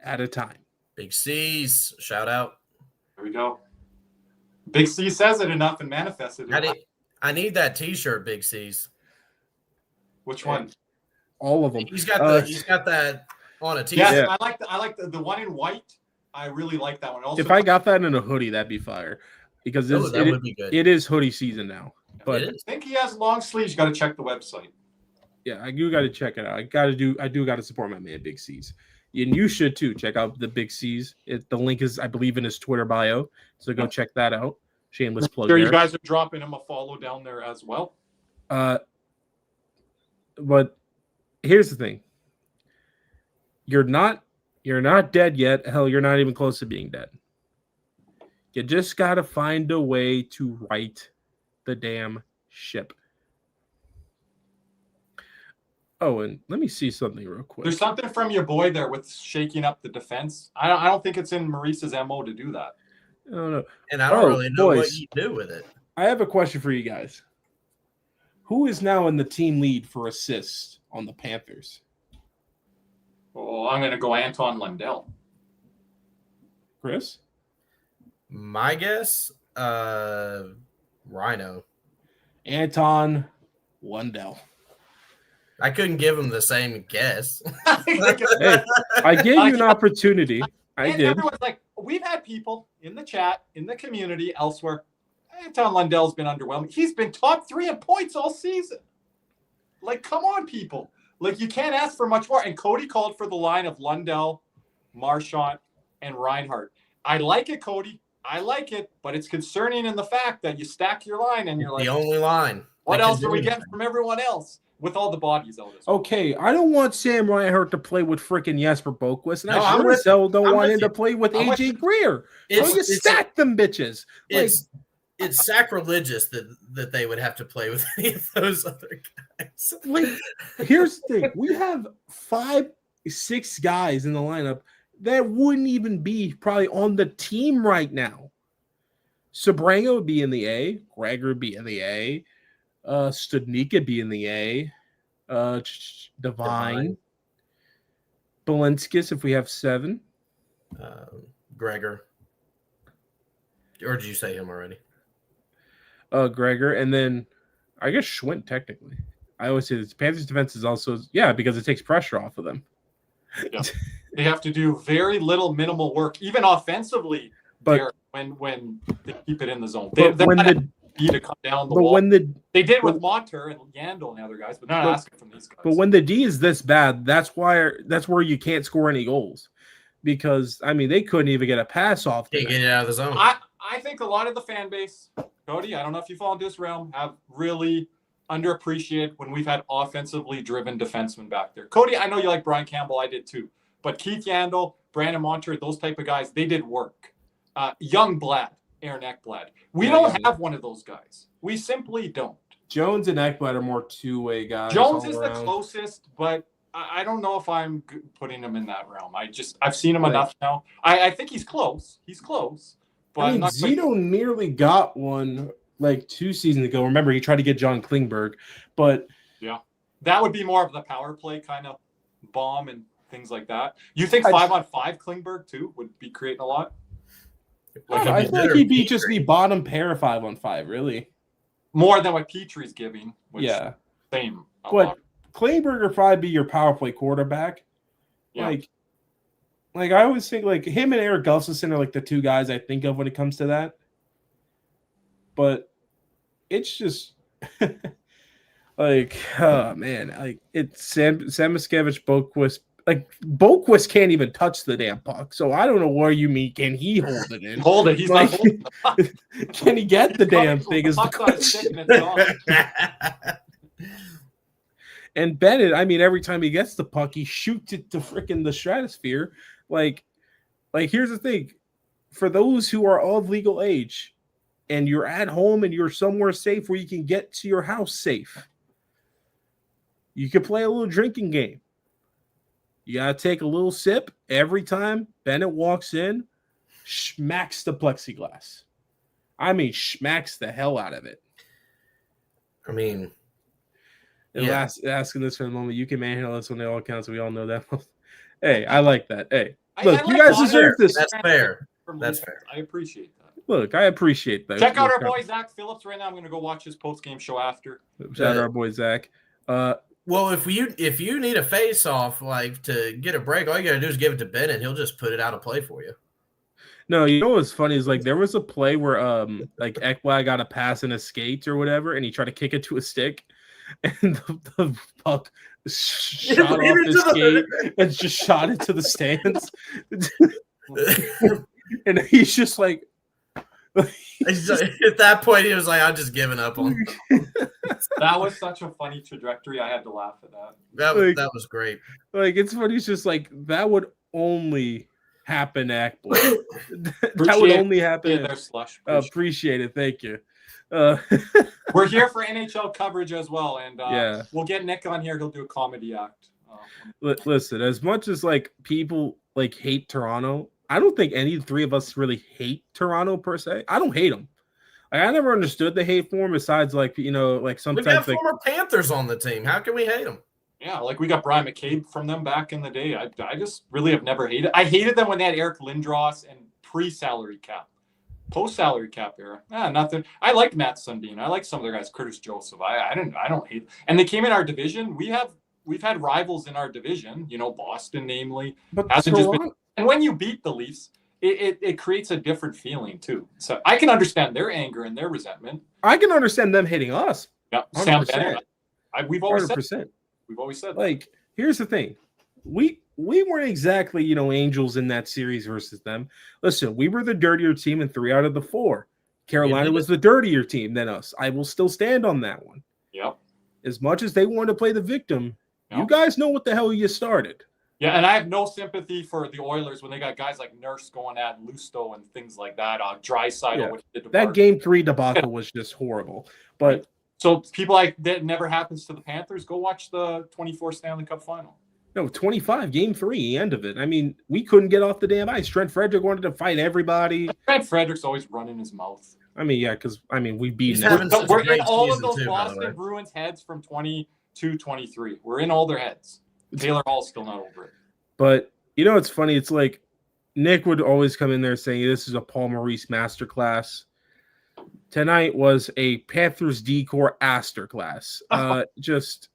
at a time. Big C's, shout out. There we go. Big C says it enough and manifests it. I need that T-shirt, Big C's. Which one? All of them. He's got that on a T-shirt. Yeah, I like the one in white. I really like that one. Also, if I got that in a hoodie, that'd be fire. Because that would be good. It is hoodie season now. But I think he has long sleeves. You got to check the website. Yeah, I do got to check it out. I do got to support my man Big C's. And you should too. Check out the Big C's. The link is, I believe, in his Twitter bio. So go check that out. Shameless plug. Sure, you guys are dropping him a follow down there as well. But here's the thing. You're not dead yet. Hell, you're not even close to being dead. You just got to find a way to right the damn ship. Oh, and let me see something real quick. There's something from your boy there with shaking up the defense. I don't think it's in Maurice's MO to do that. I don't know. And I don't really know what you do with it. I have a question for you guys. Who is now in the team lead for assists on the Panthers? Oh, I'm going to go Anton Lundell. Chris? My guess, Rhino. Anton Lundell. I couldn't give him the same guess. Hey, I gave you an opportunity. I did. Everyone's like, we've had people in the chat, in the community, elsewhere. Anton Lundell's been underwhelming. He's been top 3 in points all season. Like, come on, people. Like, you can't ask for much more. And Cody called for the line of Lundell, Marchand, and Reinhardt. I like it, Cody. I like it, but it's concerning in the fact that you stack your line and you're like, the only line. What else are we getting from everyone else with all the bodies out? Okay, I don't want Sam Reinhardt to play with freaking Jesper Boquist, and I sure as hell don't want him to play with AJ Greer. So you stack them bitches. It's sacrilegious that they would have to play with any of those other guys. Like, here's the thing. We have 5-6 guys in the lineup that wouldn't even be probably on the team right now. Sabrango would be in the A. Gregor would be in the A. Studnicka be in the A. Divine. Balinskis if we have 7. Gregor. Or did you say him already? Gregor. And then I guess Schwint technically. I always say this Panthers defense is also, because it takes pressure off of them. Yeah. They have to do very little minimal work, even offensively, but when they keep it in the zone. D to come down the But wall. when They did with Monter and Yandel and the other guys, but not asking from these guys. But when the D is this bad, that's where you can't score any goals, because I mean they couldn't even get a pass off. Can't get it out of the zone. I think a lot of the fan base, Cody, I don't know if you fall into this realm, have really underappreciated when we've had offensively driven defensemen back there. Cody, I know you like Brian Campbell, I did too, but Keith Yandel, Brandon Monter, those type of guys, they did work. Young Blad, Aaron Ekblad. We don't have one of those guys. We simply don't. Jones and Ekblad are more two-way guys. Jones is the closest, but I don't know if I'm putting him in that realm. I've seen him enough now. I think he's close. He's close. But I mean, Zito nearly got one like 2 seasons ago. Remember, he tried to get John Klingberg, but yeah, that would be more of the power play kind of bomb and things like that. You think 5-on-5 Klingberg too would be creating a lot? I feel like he'd just be bottom pair 5-on-5, really. More than what Petrie's giving. Which yeah. Same. But Klingberg would probably be your power play quarterback. Yeah. Like I always think like him and Eric Gustafsson are like the two guys I think of when it comes to that. But it's just like, oh man, like it's Sam Miskevich, Boquist. Like Boquist can't even touch the damn puck, so I don't know where you mean. Can he hold it in? Hold it. He's like, not holding the puck. Can he get the damn thing? Is the question. And Bennett, I mean, every time he gets the puck, he shoots it to freaking the stratosphere. Like here's the thing: for those who are of legal age, and you're at home and you're somewhere safe where you can get to your house safe, you can play a little drinking game. You got to take a little sip every time Bennett walks in, smacks the plexiglass. I mean, smacks the hell out of it. I mean, asking this for the moment, you can manhandle us when they all count, so we all know that. Hey, I like that. Hey, look, you guys deserve this. That's fair. That's fair. I appreciate that. Look, I appreciate that. Check out our boy Zach Phillips right now. I'm going to go watch his post-game show after. Shout out our boy Zach. Well, if you need a face-off like to get a break, all you gotta do is give it to Bennett. He'll just put it out of play for you. No, you know what's funny is like there was a play where like Ekblad got a pass in his skates or whatever, and he tried to kick it to a stick, and the puck shot off his skate and just shot it to the stands. And he's just like. At that point, he was like, "I'm just giving up on." That was such a funny trajectory. I had to laugh at that. That was great. Like it's funny. It's just like that would only happen at Ekblad. That would only happen. Their slush. Appreciate it. Thank you. We're here for NHL coverage as well, and yeah, we'll get Nick on here. He'll do a comedy act. Listen, as much as like people like hate Toronto. I don't think any three of us really hate Toronto per se. I don't hate them. Like, I never understood the hate for them. Besides, like like sometimes we got former Panthers on the team. How can we hate them? Yeah, like we got Brian McCabe from them back in the day. I just really have never hated. I hated them when they had Eric Lindros and pre-salary cap, post-salary cap era. Nothing. I like Matt Sundin. I like some of their guys, Curtis Joseph. I don't hate. And they came in our division. We've had rivals in our division. Boston, namely, but hasn't just been. And when you beat the Leafs, it creates a different feeling too. So I can understand their anger and their resentment. I can understand them hating us. Yeah, Sam Bennett. We've always 100%. Said like, here's the thing. We weren't exactly, angels in that series versus them. Listen, we were the dirtier team in 3 out of the 4. Carolina was the dirtier team than us. I will still stand on that one. Yep. As much as they wanted to play the victim, you guys know what the hell you started. Yeah, and I have no sympathy for the Oilers when they got guys like Nurse going at Lusto and things like that. Draisaitl. Yeah. That Game 3 debacle was just horrible. But so people like that never happens to the Panthers. Go watch the 24 Stanley Cup final. No, 25, Game 3, end of it. I mean, we couldn't get off the damn ice. Trent Frederick wanted to fight everybody. Trent Frederick's always running his mouth. I mean, yeah, because we beat them. We're in all of those Boston Bruins heads from 22-23. We're in all their heads. Taylor Hall's still not over it. But, it's funny. It's like Nick would always come in there saying this is a Paul Maurice masterclass. Tonight was a Panthers decor masterclass. Just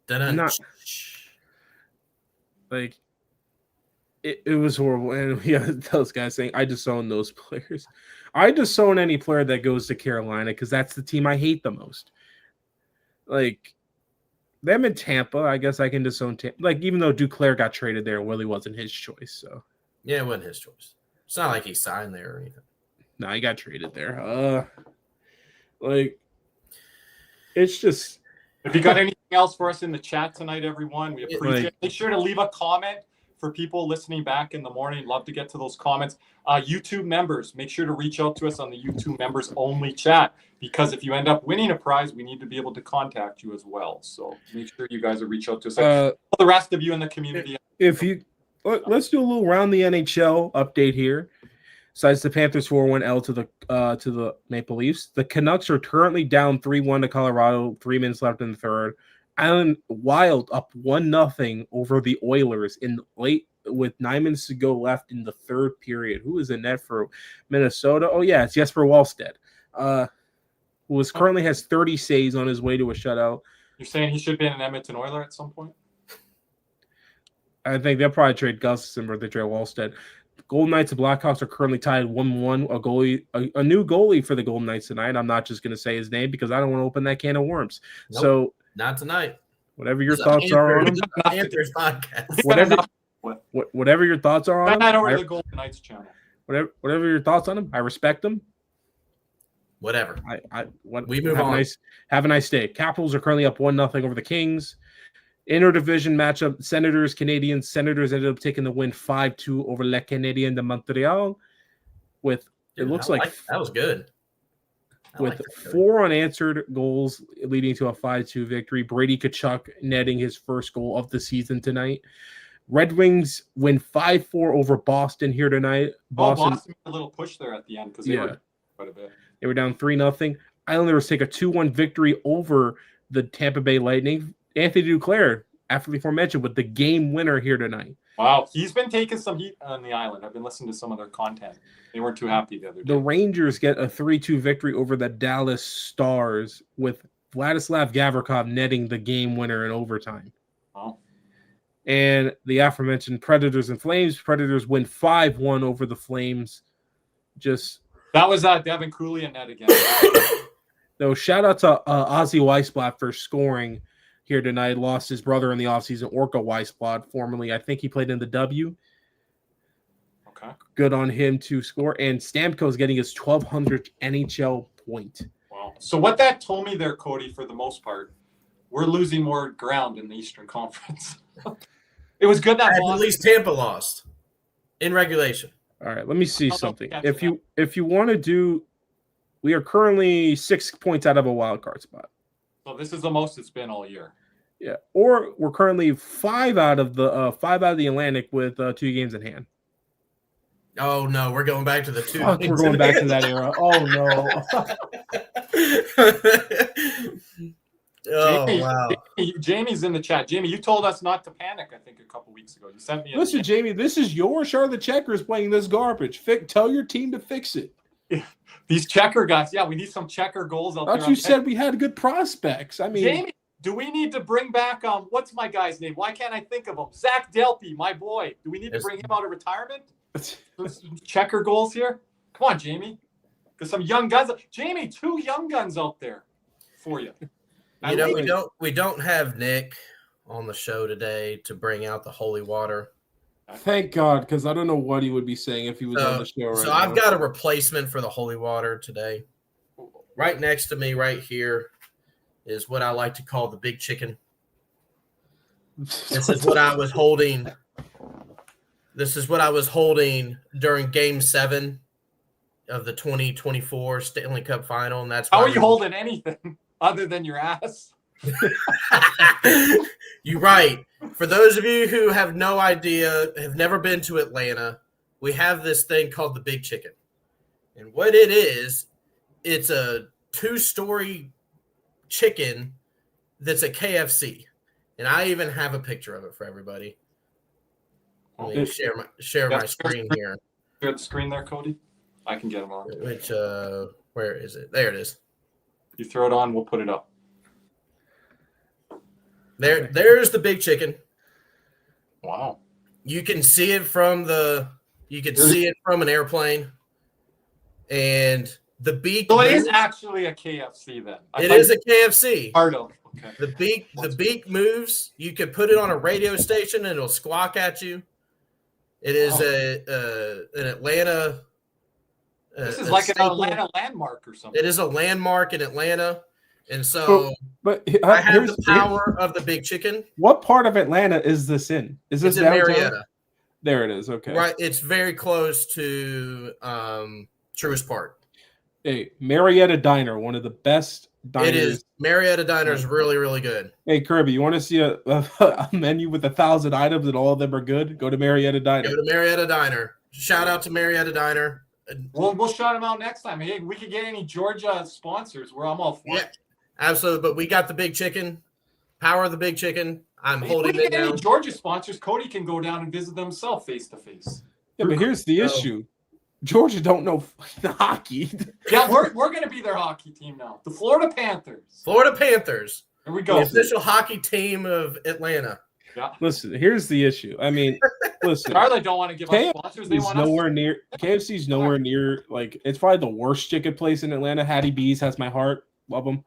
not like it was horrible. And we had those guys saying, I disown those players. I disown any player that goes to Carolina because that's the team I hate the most. Like them in Tampa, I guess I can disown Tampa. Like even though Duclair got traded there, it really wasn't his choice. So Yeah, it wasn't his choice. It's not like he signed there or anything. no, he got traded there. Like it's just. If you got anything else for us in the chat tonight, everyone, we appreciate it. Make sure to leave a comment for people listening back in the morning. Love to get to those comments. YouTube members, make sure to reach out to us on the YouTube members only chat, because if you end up winning a prize, we need to be able to contact you as well. So make sure you guys reach out to us. The rest of you in the community. Let's do a little round the NHL update here. Besides the Panthers 4-1 L to the Maple Leafs, the Canucks are currently down 3-1 to Colorado. 3 minutes left in the third. Island Wild up 1-0 over the Oilers in late with 9 minutes to go left in the third period. Who is in net for Minnesota? Oh yeah, it's Jesper Wallstedt, who currently has 30 saves on his way to a shutout. You're saying he should be an Edmonton Oiler at some point? I think they'll probably trade Gustafsson or they trade Wallstedt. Golden Knights and Blackhawks are currently tied 1-1. A new goalie for the Golden Knights tonight. I'm not just going to say his name because I don't want to open that can of worms. Nope, so not tonight. Whatever your thoughts are on him. Panthers podcast. Whatever your thoughts are on him. Not over the Golden Knights channel. Whatever your thoughts on him, I respect them. Whatever. We move on. Have a nice day. Capitals are currently up 1-0 over the Kings. Interdivision matchup, Senators, Canadiens. Senators ended up taking the win 5-2 over Le Canadien de Montreal. That was good. With 4 unanswered goals leading to a 5-2 victory. Brady Tkachuk netting his first goal of the season tonight. Red Wings win 5-4 over Boston here tonight. Boston made a little push there at the end because they were quite a bit. They were down 3-0. Islanders take a 2-1 victory over the Tampa Bay Lightning. Anthony Duclair, after before mentioned, with the game winner here tonight. Wow, he's been taking some heat on the island. I've been listening to some of their content. They weren't too happy the other day. The Rangers get a 3-2 victory over the Dallas Stars with Vladislav Gavrikov netting the game winner in overtime. Wow. And the aforementioned Predators and Flames. Predators win 5-1 over the Flames. That was Devin Cooley and net again. Though shout out to Ozzy Weissblatt for scoring here tonight. Lost his brother in the offseason, Orca Weissblatt, formerly. I think he played in the W. Okay. Good on him to score. And Stamkos getting his 1,200th NHL point. Wow. So what that told me there, Cody, for the most part, we're losing more ground in the Eastern Conference. It was good that at least Tampa lost in regulation. All right, let me see something. If you want to do, we are currently 6 points out of a wild card spot. So this is the most it's been all year. Yeah, or we're currently 5 out of the Atlantic with 2 games in hand. Oh no, we're going back to the 2. Fuck, we're going back to that era. Oh no. Oh wow. Jamie's in the chat. Jamie, you told us not to panic, I think, a couple weeks ago. You sent me Listen, Jamie, this is your Charlotte Checkers playing this garbage. Tell your team to fix it. These checker guys, we need some checker goals out there. You said we had good prospects. I mean, Jamie, do we need to bring back what's my guy's name? Why can't I think of him? Zach Delpy, my boy. Do we need to bring him out of retirement? Checker goals here? Come on, Jamie. Because some young guns. Jamie, 2 young guns out there for you. You know, we don't have Nick on the show today to bring out the holy water. Thank God, because I don't know what he would be saying if he was on the show right now. So I've got a replacement for the holy water today. Right next to me, right here, is what I like to call the big chicken. This is what I was holding. This is what I was holding during Game 7 of the 2024 Stanley Cup Final, and that's how are you holding anything other than your ass? You're right. For those of you who have no idea, have never been to Atlanta, we have this thing called the Big Chicken. And what it is, it's a 2-story chicken that's a KFC. And I even have a picture of it for everybody. Let me share my screen here. Share the screen there, Cody? I can get them on. Which, where is it? There it is. You throw it on, we'll put it up. There's the big chicken. Wow. You can see it from an airplane. And the beak. So it is actually a KFC then. It is a KFC. Part of. Okay. The beak moves. You could put it on a radio station and it'll squawk at you. It is an Atlanta. This is like an Atlanta landmark or something. It is a landmark in Atlanta, and so. But I have the power of the big chicken. What part of Atlanta is this in? Is this in Marietta? There it is. Okay. Right. It's very close to Truist Park. Hey, Marietta Diner, one of the best diners. It is. Marietta Diner is really, really good. Hey, Kirby, you want to see a menu with 1,000 items and all of them are good? Go to Marietta Diner. Go to Marietta Diner. Shout out to Marietta Diner. We'll shout them out next time. Hey, we could get any Georgia sponsors. I'm all for it. Absolutely. But we got the big chicken. Power of the big chicken. I'm holding it down. Any Georgia sponsors, Cody can go down and visit them himself face to face. Yeah, but here's the issue. Georgia don't know hockey. Yeah, we're going to be their hockey team now. The Florida Panthers. Florida Panthers. Here we go. The official hockey team of Atlanta. Yeah. Listen, here's the issue. I mean, listen. Charlie don't want to give us sponsors. They want nowhere near. KFC's nowhere near. Like, it's probably the worst chicken place in Atlanta. Hattie B's has my heart. Love them.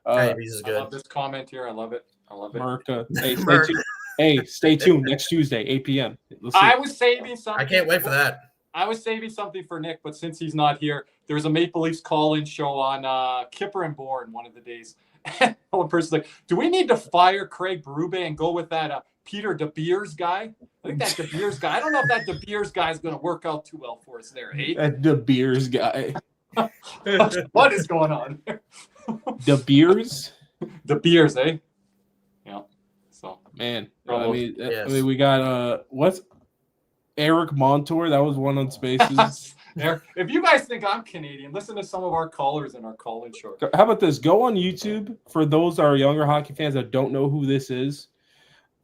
Hattie B's is good. I love this comment here. I love it. America. Hey, stay tuned. Next Tuesday, 8 p.m. I was saving something. I can't wait for that. I was saving something for Nick, but since he's not here, there's a Maple Leafs call-in show on Kipper and Bourne one of the days. One person's like, do we need to fire Craig Berube and go with that Peter De Beers guy? I think that De Beers guy. I don't know if that De Beers guy is going to work out too well for us there, eh? That De Beers guy. What is going on? De Beers? De Beers, eh? Yeah. So, man, yes. I mean, we got what's Eric Montour? That was one on Spaces. If you guys think I'm Canadian, listen to some of our callers in our call-in show. How about this? Go on YouTube for those that are younger hockey fans that don't know who this is.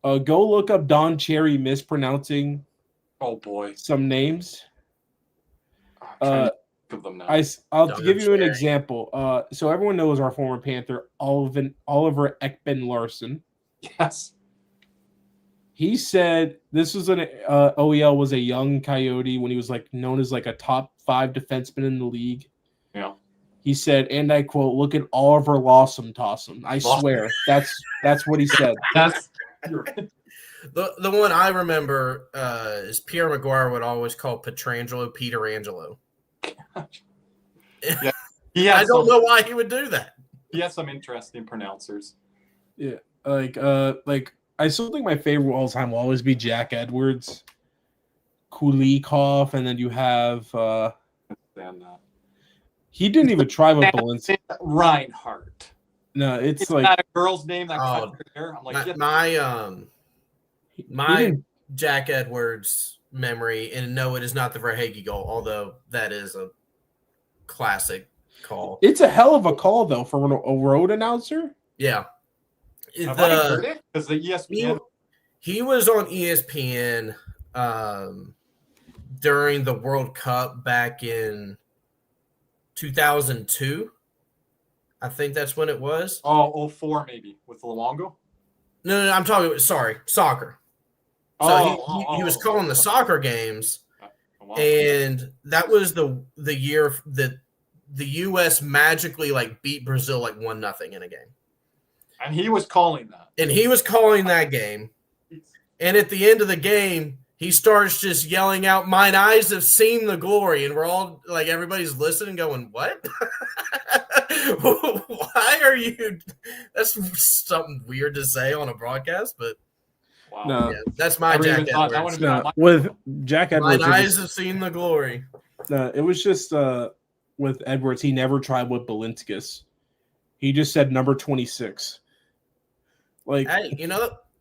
Go look up Don Cherry mispronouncing. Oh boy, some names. Of them now. I'll give you an example. So everyone knows our former Panther, Oliver Ekman-Larsson. Yes. He said this was OEL was a young Coyote when he was known as a top 5 defenseman in the league. Yeah. He said, and I quote, "Look at Oliver Lawson Tossum." I swear, that's what he said. The one I remember is Pierre McGuire would always call Petrangelo Peter Angelo. Yeah. I don't know why he would do that. He has some interesting pronouncers. Yeah, I still think my favorite of all time will always be Jack Edwards, Kulikov, and then you have he didn't even try with Balinski. Reinhardt. No, it's not a girl's name that cut her hair. I'm like, my Jack Edwards memory, and no, it is not the Verhaeghe goal, although that is a classic call. It's a hell of a call though for a road announcer. Yeah. Have I heard it? Because the ESPN. He was on ESPN during the World Cup back in 2002. I think that's when it was. 04 maybe with Luongo. No, I'm talking. Sorry, soccer. So he was calling the soccer games, and that was the year that the U.S. magically beat Brazil 1-0 in a game. And he was calling that. And he was calling that game. And at the end of the game, he starts just yelling out, "Mine eyes have seen the glory." And we're all everybody's listening going, what? Why are you? That's something weird to say on a broadcast, but wow. No, yeah, that's my Jack Edwards. With Jack Edwards, mine eyes have seen the glory. No, it was just with Edwards, he never tried with Balinskis. He just said number 26. Hey,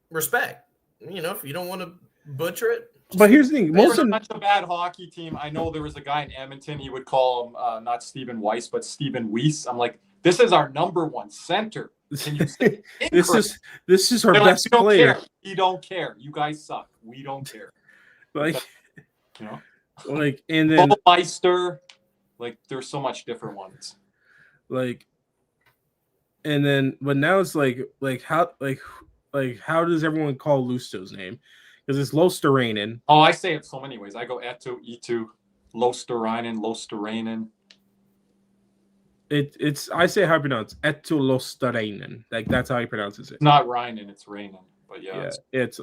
respect. If you don't want to butcher it. But here's the thing: most of such a bad hockey team. I know there was a guy in Edmonton. He would call him not Stephen Weiss, but Stephen Weiss. I'm like, this is our number one center. Can you say this is our best player. We don't care. You guys suck. We don't care. And then Meister. There's so much different ones. And then, but now it's how does everyone call Lusto's name? Because it's Losterainen. Oh, I say it so many ways. I go Etu, Itu, Losterainen, Losterainen. It's I say how you pronounce Etulosterainen. Like that's how he pronounces it. Not Reinen, it's Reinen. But yeah. It's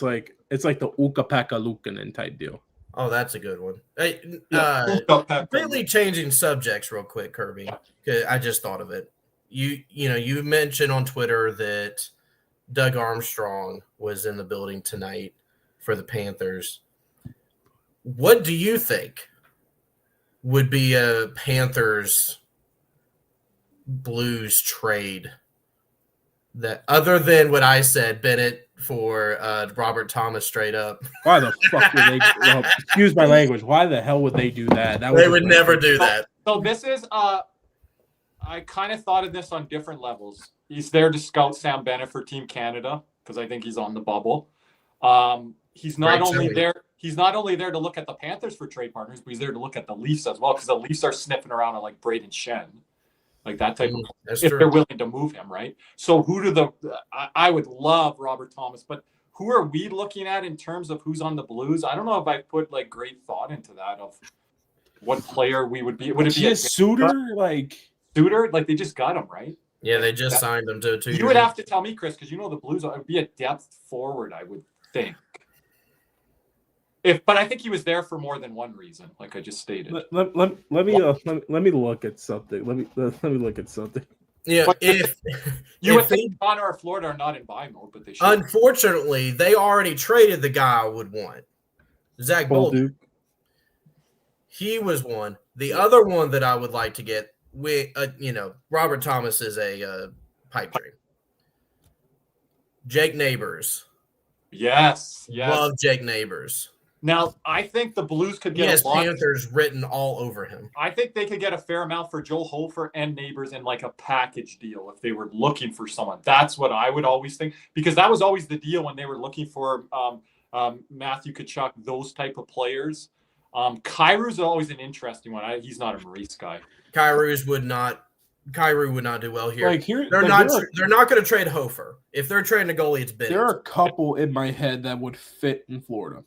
like the Ukapeka Lukanen type deal. Oh, that's a good one. Hey, Ukapeka. completely changing subjects real quick, Kirby. 'Cause I just thought of it. You mentioned on Twitter that Doug Armstrong was in the building tonight for the Panthers. What do you think would be a Panthers Blues trade that other than what I said, Bennett for Robert Thomas straight up? Why the fuck would they? Well, excuse my language. Why the hell would they do that? They would never do that. So this is I kind of thought of this on different levels. He's there to scout Sam Bennett for Team Canada because I think he's on the bubble. He's not only there to look at the Panthers for trade partners, but he's there to look at the Leafs as well because the Leafs are sniffing around at like Braden Shen, like that type of if they're willing to move him, right? So I would love Robert Thomas, but who are we looking at in terms of who's on the Blues? I don't know if I put like great thought into that of what player we would be. Would it be a Suter? Suter? Like they just got him, right? Yeah, they just signed him to 2 years. You would have to tell me, Chris, because you know the Blues would be a depth forward, I would think. But I think he was there for more than one reason, like I just stated. Let me look at something. Let me look at something. Yeah, But if you would think Connor or Florida are not in buy mode, but they should. unfortunately they already traded the guy I would want, Zach Bolduc. He was one. The other one that I would like to get, Robert Thomas is a pipe dream. Jake Neighbors. Yes. Love Jake Neighbors. Now, I think the Blues could He get has a lot. Panthers written all over him. I think they could get a fair amount for Joel Hofer and Neighbors in like a package deal if they were looking for someone. That's what I would always think, because that was always the deal when they were looking for Matthew Tkachuk, those type of players. Kairu's always an interesting one. He's not a Maurice guy. Kairu would not do well here. They're not going to trade Hofer. If they're trading a goalie, it's Bennett. There are a couple in my head that would fit in Florida.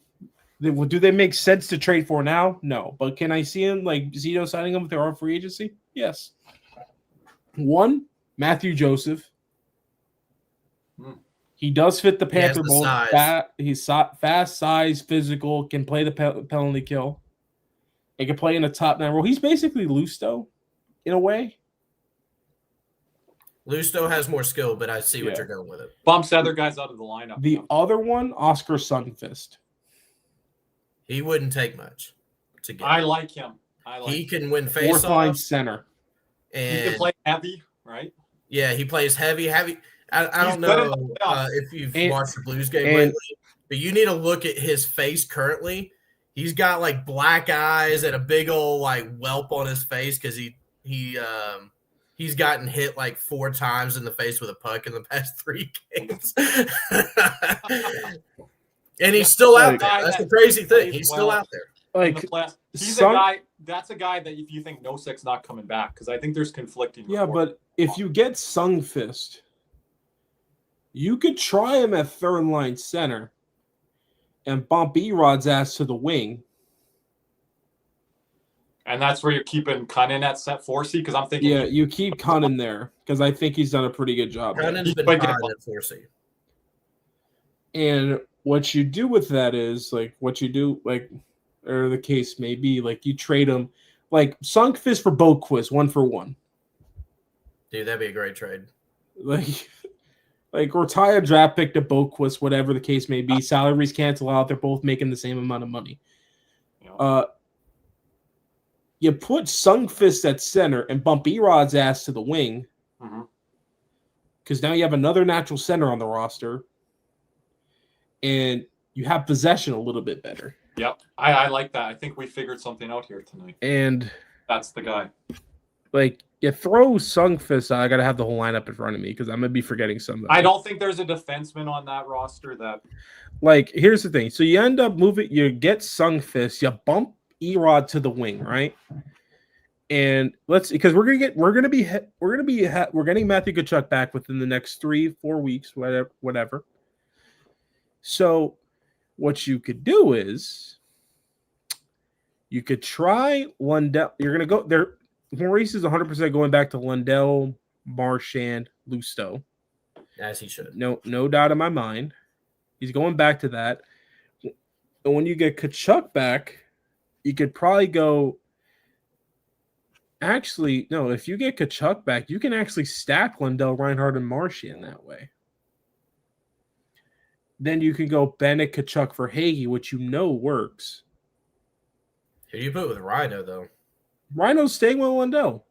Do they make sense to trade for now? No. But can I see him like Zito signing them with their own free agency? Yes. One, Matthew Joseph. He does fit the Panther mold. He's fast, size, physical, can play the penalty kill. He can play in a top 9 role. He's basically Lusto in a way. Lusto has more skill, but I see what you're going with it. Bumps other guys out of the lineup. The other one, Oscar Sundqvist. He wouldn't take much to get. I like him. He can win face-offs. Fourth line center. And he can play heavy, right? Yeah, he plays heavy. I don't know if you've watched the Blues game lately, but you need to look at his face currently. He's got like black eyes and a big old like whelp on his face because he's gotten hit like 4 times in the face with a puck in the past 3 games. And he's still out there. That's the crazy thing. He's still out there. He's a guy. That's a guy that if you think Nosek's not coming back, because I think there's conflicting. Yeah, but if you get Sundqvist, you could try him at third line center and bump Erod's ass to the wing. And that's where you're keeping Cunnin at set 4C, because I'm thinking. Yeah, you keep Cunnin there because I think he's done a pretty good job. Cunnin's been fine at 4C. And what you do with that is or the case may be, like you trade him like Sundqvist for Boquist 1-for-1. Dude, that'd be a great trade. Like retire draft pick to Boquist, whatever the case may be. Salaries cancel out. They're both making the same amount of money. Yeah. You put Sundqvist at center and bump Erod's ass to the wing, because now you have another natural center on the roster, and you have possession a little bit better. Yep, I like that. I think we figured something out here tonight. And that's the guy. Like, you throw Sundqvist out, I got to have the whole lineup in front of me because I'm going to be forgetting something. I don't think there's a defenseman on that roster that... Like, here's the thing. So you end up you get Sundqvist, you bump Erod to the wing, right? And because we're getting Matthew Tkachuk back within the next 3-4 weeks, whatever. So what you could do is you could try Lundell. You're going to go there. Maurice is 100% going back to Lundell, Marchand, Lusto. As he should. No doubt in my mind. He's going back to that. And when you get Kachuk back, you could probably go. Actually, no, if you get Kachuk back, you can actually stack Lundell, Reinhardt, and Marchand that way. Then you can go Bennett, Kachuk for Hagee, which you know works. Who do you put with Rhino, though? Rhino's staying with Lundell.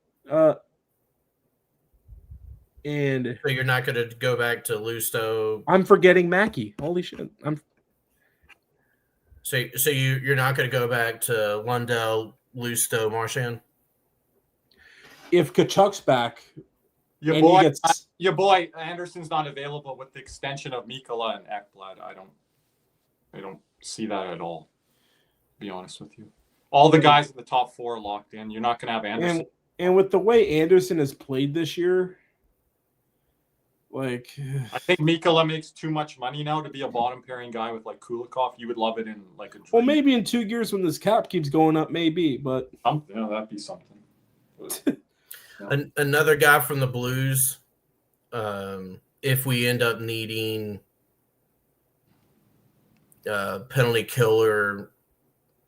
And So you're not going to go back to Lusto. I'm forgetting Mackey. Holy shit. So you're not going to go back to Lundell, Lusto, Marchand? If Kachuk's back, Your boy Anderson's not available with the extension of Mikkola and Ekblad. I don't see that at all. To be honest with you, all the guys in the top 4 are locked in. You're not going to have Anderson. And with the way Anderson has played this year, like I think Mikkola makes too much money now to be a bottom pairing guy with like Kulikov. You would love it in like a dream. Well, maybe in 2 years when this cap keeps going up, maybe, but that'd be something. But, Another guy from the Blues, if we end up needing penalty killer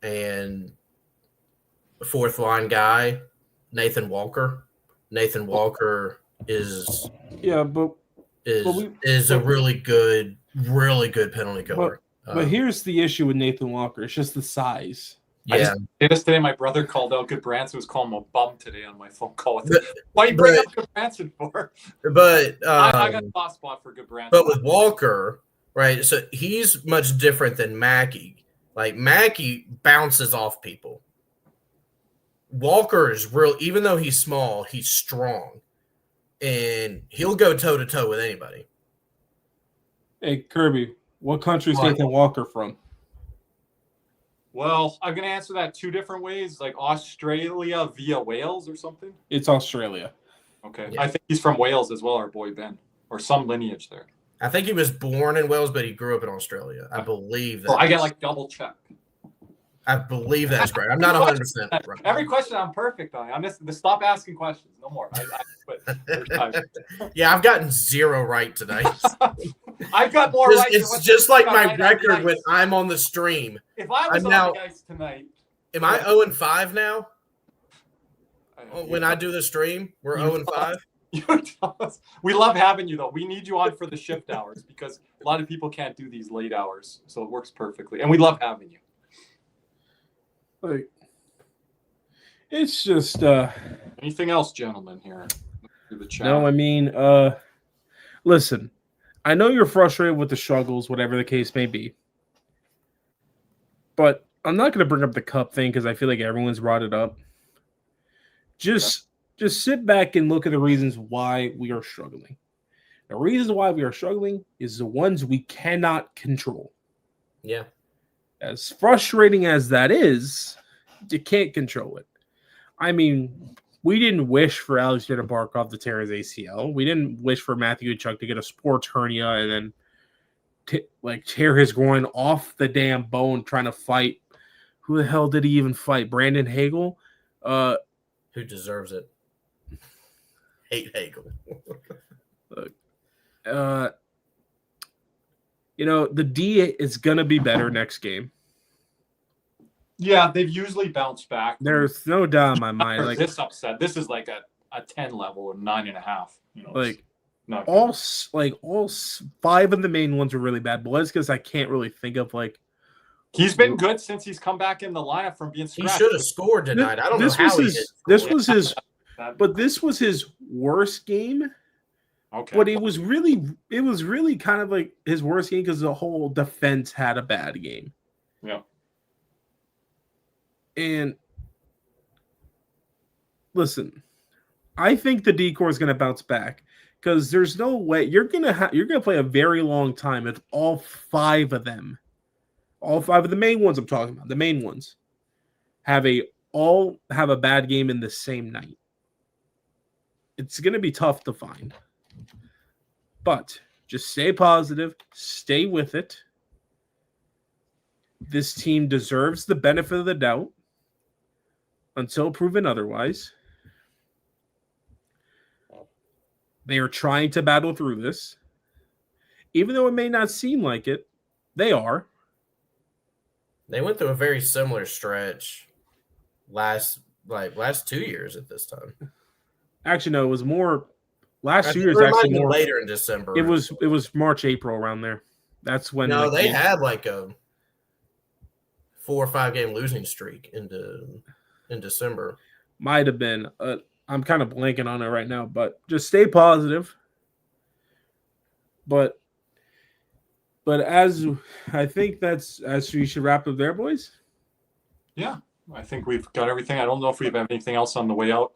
and a 4th line guy, Nathan Walker. Nathan Walker is a really good penalty killer. But here's the issue with Nathan Walker. It's just the size. Yeah. Today, my brother called out Goodbranson. Was calling him a bum today on my phone call. Why you bring up Goodbranson for? But I got a soft spot for Goodbranson. But with Walker, right? So he's much different than Mackey. Like Mackey bounces off people. Walker is real. Even though he's small, he's strong, and he'll go toe to toe with anybody. Hey Kirby, what country is Nathan Walker from? Well, I'm going to answer that 2 different ways, like Australia via Wales or something. It's Australia. Okay. Yeah. I think he's from Wales as well, our boy Ben, or some lineage there. I think he was born in Wales, but he grew up in Australia. I believe that. I get like double check. I believe that's right. I'm not 100% right. Every question I'm perfect on. I'm just stop asking questions. No more. I quit. Yeah, I've gotten 0 right tonight. I've got more right. It's just like my record when I'm on the stream. If I was on the ice tonight. Am I 0-5 now? When I do the stream, we're 0-5. We love having you, though. We need you on for the shift hours because a lot of people can't do these late hours. So it works perfectly. And we love having you. Like, it's just anything else, gentlemen, here? The chat. No, I mean, listen, I know you're frustrated with the struggles, whatever the case may be. But I'm not going to bring up the cup thing because I feel like everyone's brought it up. Just sit back and look at the reasons why we are struggling. The reasons why we are struggling is the ones we cannot control. Yeah. As frustrating as that is, you can't control it. I mean, we didn't wish for Alexander Barkov to tear his ACL. We didn't wish for Matthew Tkachuk to get a sports hernia and then tear his groin off the damn bone trying to fight. Who the hell did he even fight? Brandon Hagel? Who deserves it? Hate Hagel. The D is going to be better next game. Yeah, they've usually bounced back. There's no doubt in my mind. Like this upset, this is like a 10 level or 9.5. All 5 of the main ones were really bad. But because I can't really think of he's been good since he's come back in the lineup from being scratched. He should have scored tonight. I don't know how he did. This was his worst game. Okay. But it was really kind of like his worst game because the whole defense had a bad game. Yeah. And listen, I think the D-core is going to bounce back because there's no way you're going to play a very long time with all 5 of them. All 5 of the main ones I'm talking about, the main ones have a bad game in the same night. It's going to be tough to find. But just stay positive, stay with it. This team deserves the benefit of the doubt until proven otherwise. They are trying to battle through this. Even though it may not seem like it, they are. They went through a very similar stretch last 2 years at this time. Actually, no, it was more last 2 years. It might Actually, be more later in December. It was March, April around there. That's when. No, they had like a 4 or 5 game losing streak in December. Might have been. I'm kind of blanking on it right now, but just stay positive. But as I think as we should wrap up there, boys. Yeah, I think we've got everything. I don't know if we have anything else on the way out.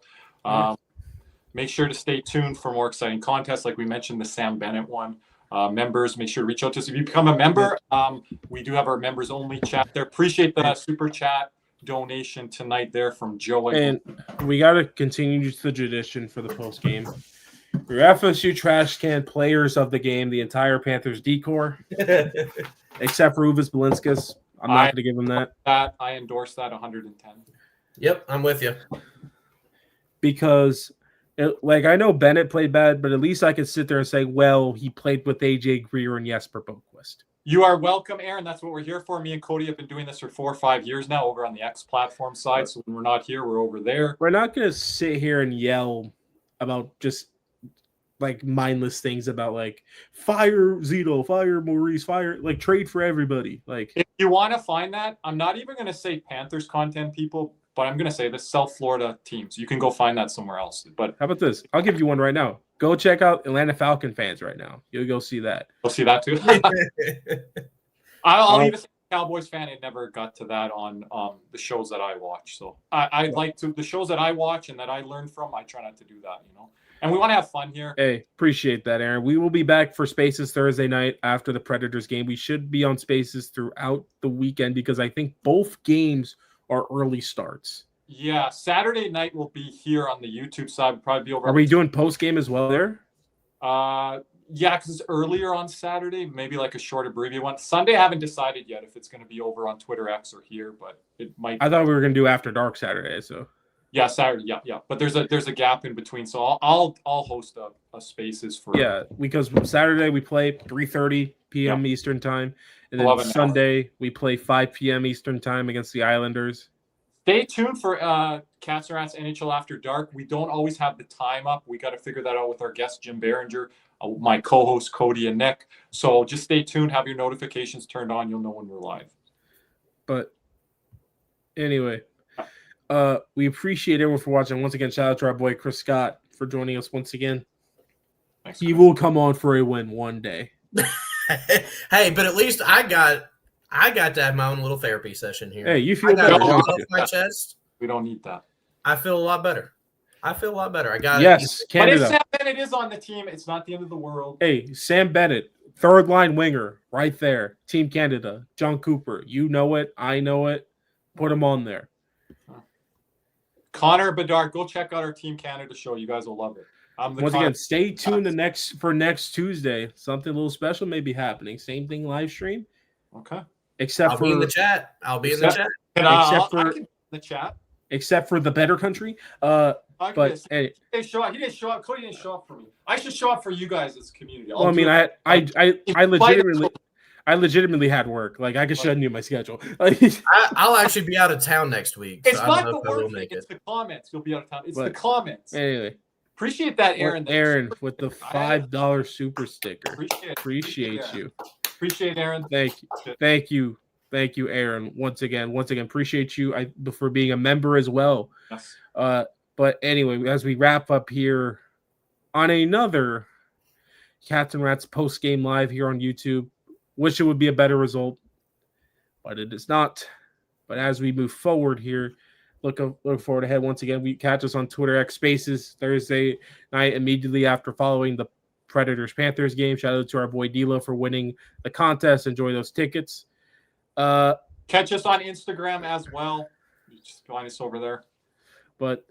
Make sure to stay tuned for more exciting contests. Like we mentioned, the Sam Bennett one. Members, make sure to reach out to us. If you become a member, we do have our members only chat there. Appreciate the super chat donation tonight there from Joe. And we got to continue the tradition for the post game. Your FSU trash can players of the game, the entire Panthers decor, except for Uvis Belinskas. I'm not going to give him that. I endorse that 110. Yep, I'm with you. Because, I know Bennett played bad, but at least I could sit there and say, well, he played with AJ Greer and Jesper Boquist. You are welcome, Aaron. That's what we're here for. Me and Cody have been doing this for 4 or 5 years now over on the X platform side. So when we're not here, we're over there. We're not going to sit here and yell about just mindless things about fire Zito, fire Maurice, fire trade for everybody. If you want to find that, I'm not even going to say Panthers content people, but I'm going to say the South Florida teams. You can go find that somewhere else. But how about this? I'll give you one right now. Go check out Atlanta Falcon fans right now. You'll go see that. You'll see that too. I'll even say Cowboys fan. It never got to that on the shows that I watch. So I like to the shows that I watch and that I learn from. I try not to do that, And we want to have fun here. Hey, appreciate that, Aaron. We will be back for Spaces Thursday night after the Predators game. We should be on Spaces throughout the weekend because I think both games are early starts. Yeah, Saturday night will be here on the YouTube side. We'll probably be over. Are we doing post game as well there? Yeah, because it's earlier on Saturday. Maybe a short abbreviated one. Sunday, I haven't decided yet if it's going to be over on Twitter X or here, but it might. I thought we were going to do after dark Saturday. So. Yeah, Saturday. Yeah. But there's a gap in between, so I'll host a Spaces for. Yeah, because Saturday we play 3:30 p.m. Eastern time, and then Sunday we play 5 p.m. Eastern time against the Islanders. Stay tuned for Cats and Rats NHL After Dark. We don't always have the time up. We got to figure that out with our guest Jim Behringer, my co-host Cody and Nick. So just stay tuned. Have your notifications turned on. You'll know when we're live. But anyway. We appreciate everyone for watching. Once again, shout out to our boy Chris Scott for joining us once again. Thanks, he will come on for a win one day. Hey, but at least I got to have my own little therapy session here. Hey, you feel better? Off my chest. We don't need that. I feel a lot better. I got yes, Canada. But if Sam Bennett is on the team, it's not the end of the world. Hey, Sam Bennett, third line winger, right there. Team Canada, John Cooper. You know it. I know it. Put him on there. Connor Bedard, go check out our Team Canada show. You guys will love it. Once again, stay tuned for next Tuesday. Something a little special may be happening. Same thing, live stream. Okay. I'll be in the chat. I'll be in the chat. The chat. Except for the better country. But hey, he didn't show up. Cody didn't show up for me. I should show up for you guys as a community. I legitimately had work. I could send you my schedule. I'll actually be out of town next week. It's not the work thing. It's the comments. You'll be out of town. It's the comments. Anyway. Appreciate that, Aaron. Aaron with the $5 super sticker. Appreciate you. Appreciate Aaron. Thank you, Aaron. Once again, appreciate you for being a member as well. Yes. But anyway, as we wrap up here on another Cats and Rats post game live here on YouTube. Wish it would be a better result, but it is not. But as we move forward here, look forward ahead. Once again, we catch us on Twitter X Spaces Thursday night immediately after following the Predators-Panthers game. Shout out to our boy D'Lo for winning the contest. Enjoy those tickets. Catch us on Instagram as well. Just find us over there. But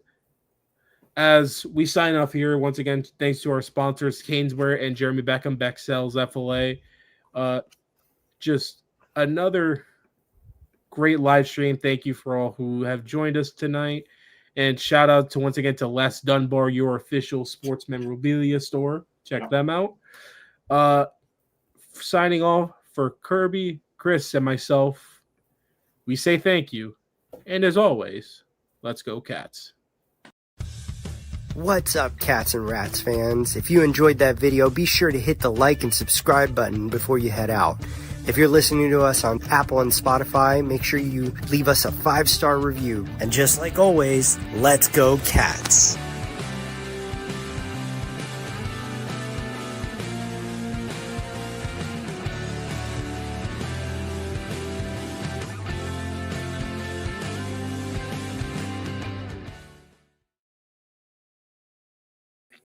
as we sign off here, once again, thanks to our sponsors, Caneswear and Jeremy Beckham, Bexcel's FLA. Just another great live stream. Thank you for all who have joined us tonight. And shout out to once again to Les Dunbar, your official sports memorabilia store. Check them out. Signing off for Kirby, Chris, and myself, we say thank you. And as always, let's go Cats. What's up, Cats and Rats fans? If you enjoyed that video, be sure to hit the like and subscribe button before you head out. If you're listening to us on Apple and Spotify, make sure you leave us a 5-star review. And just like always, let's go Cats.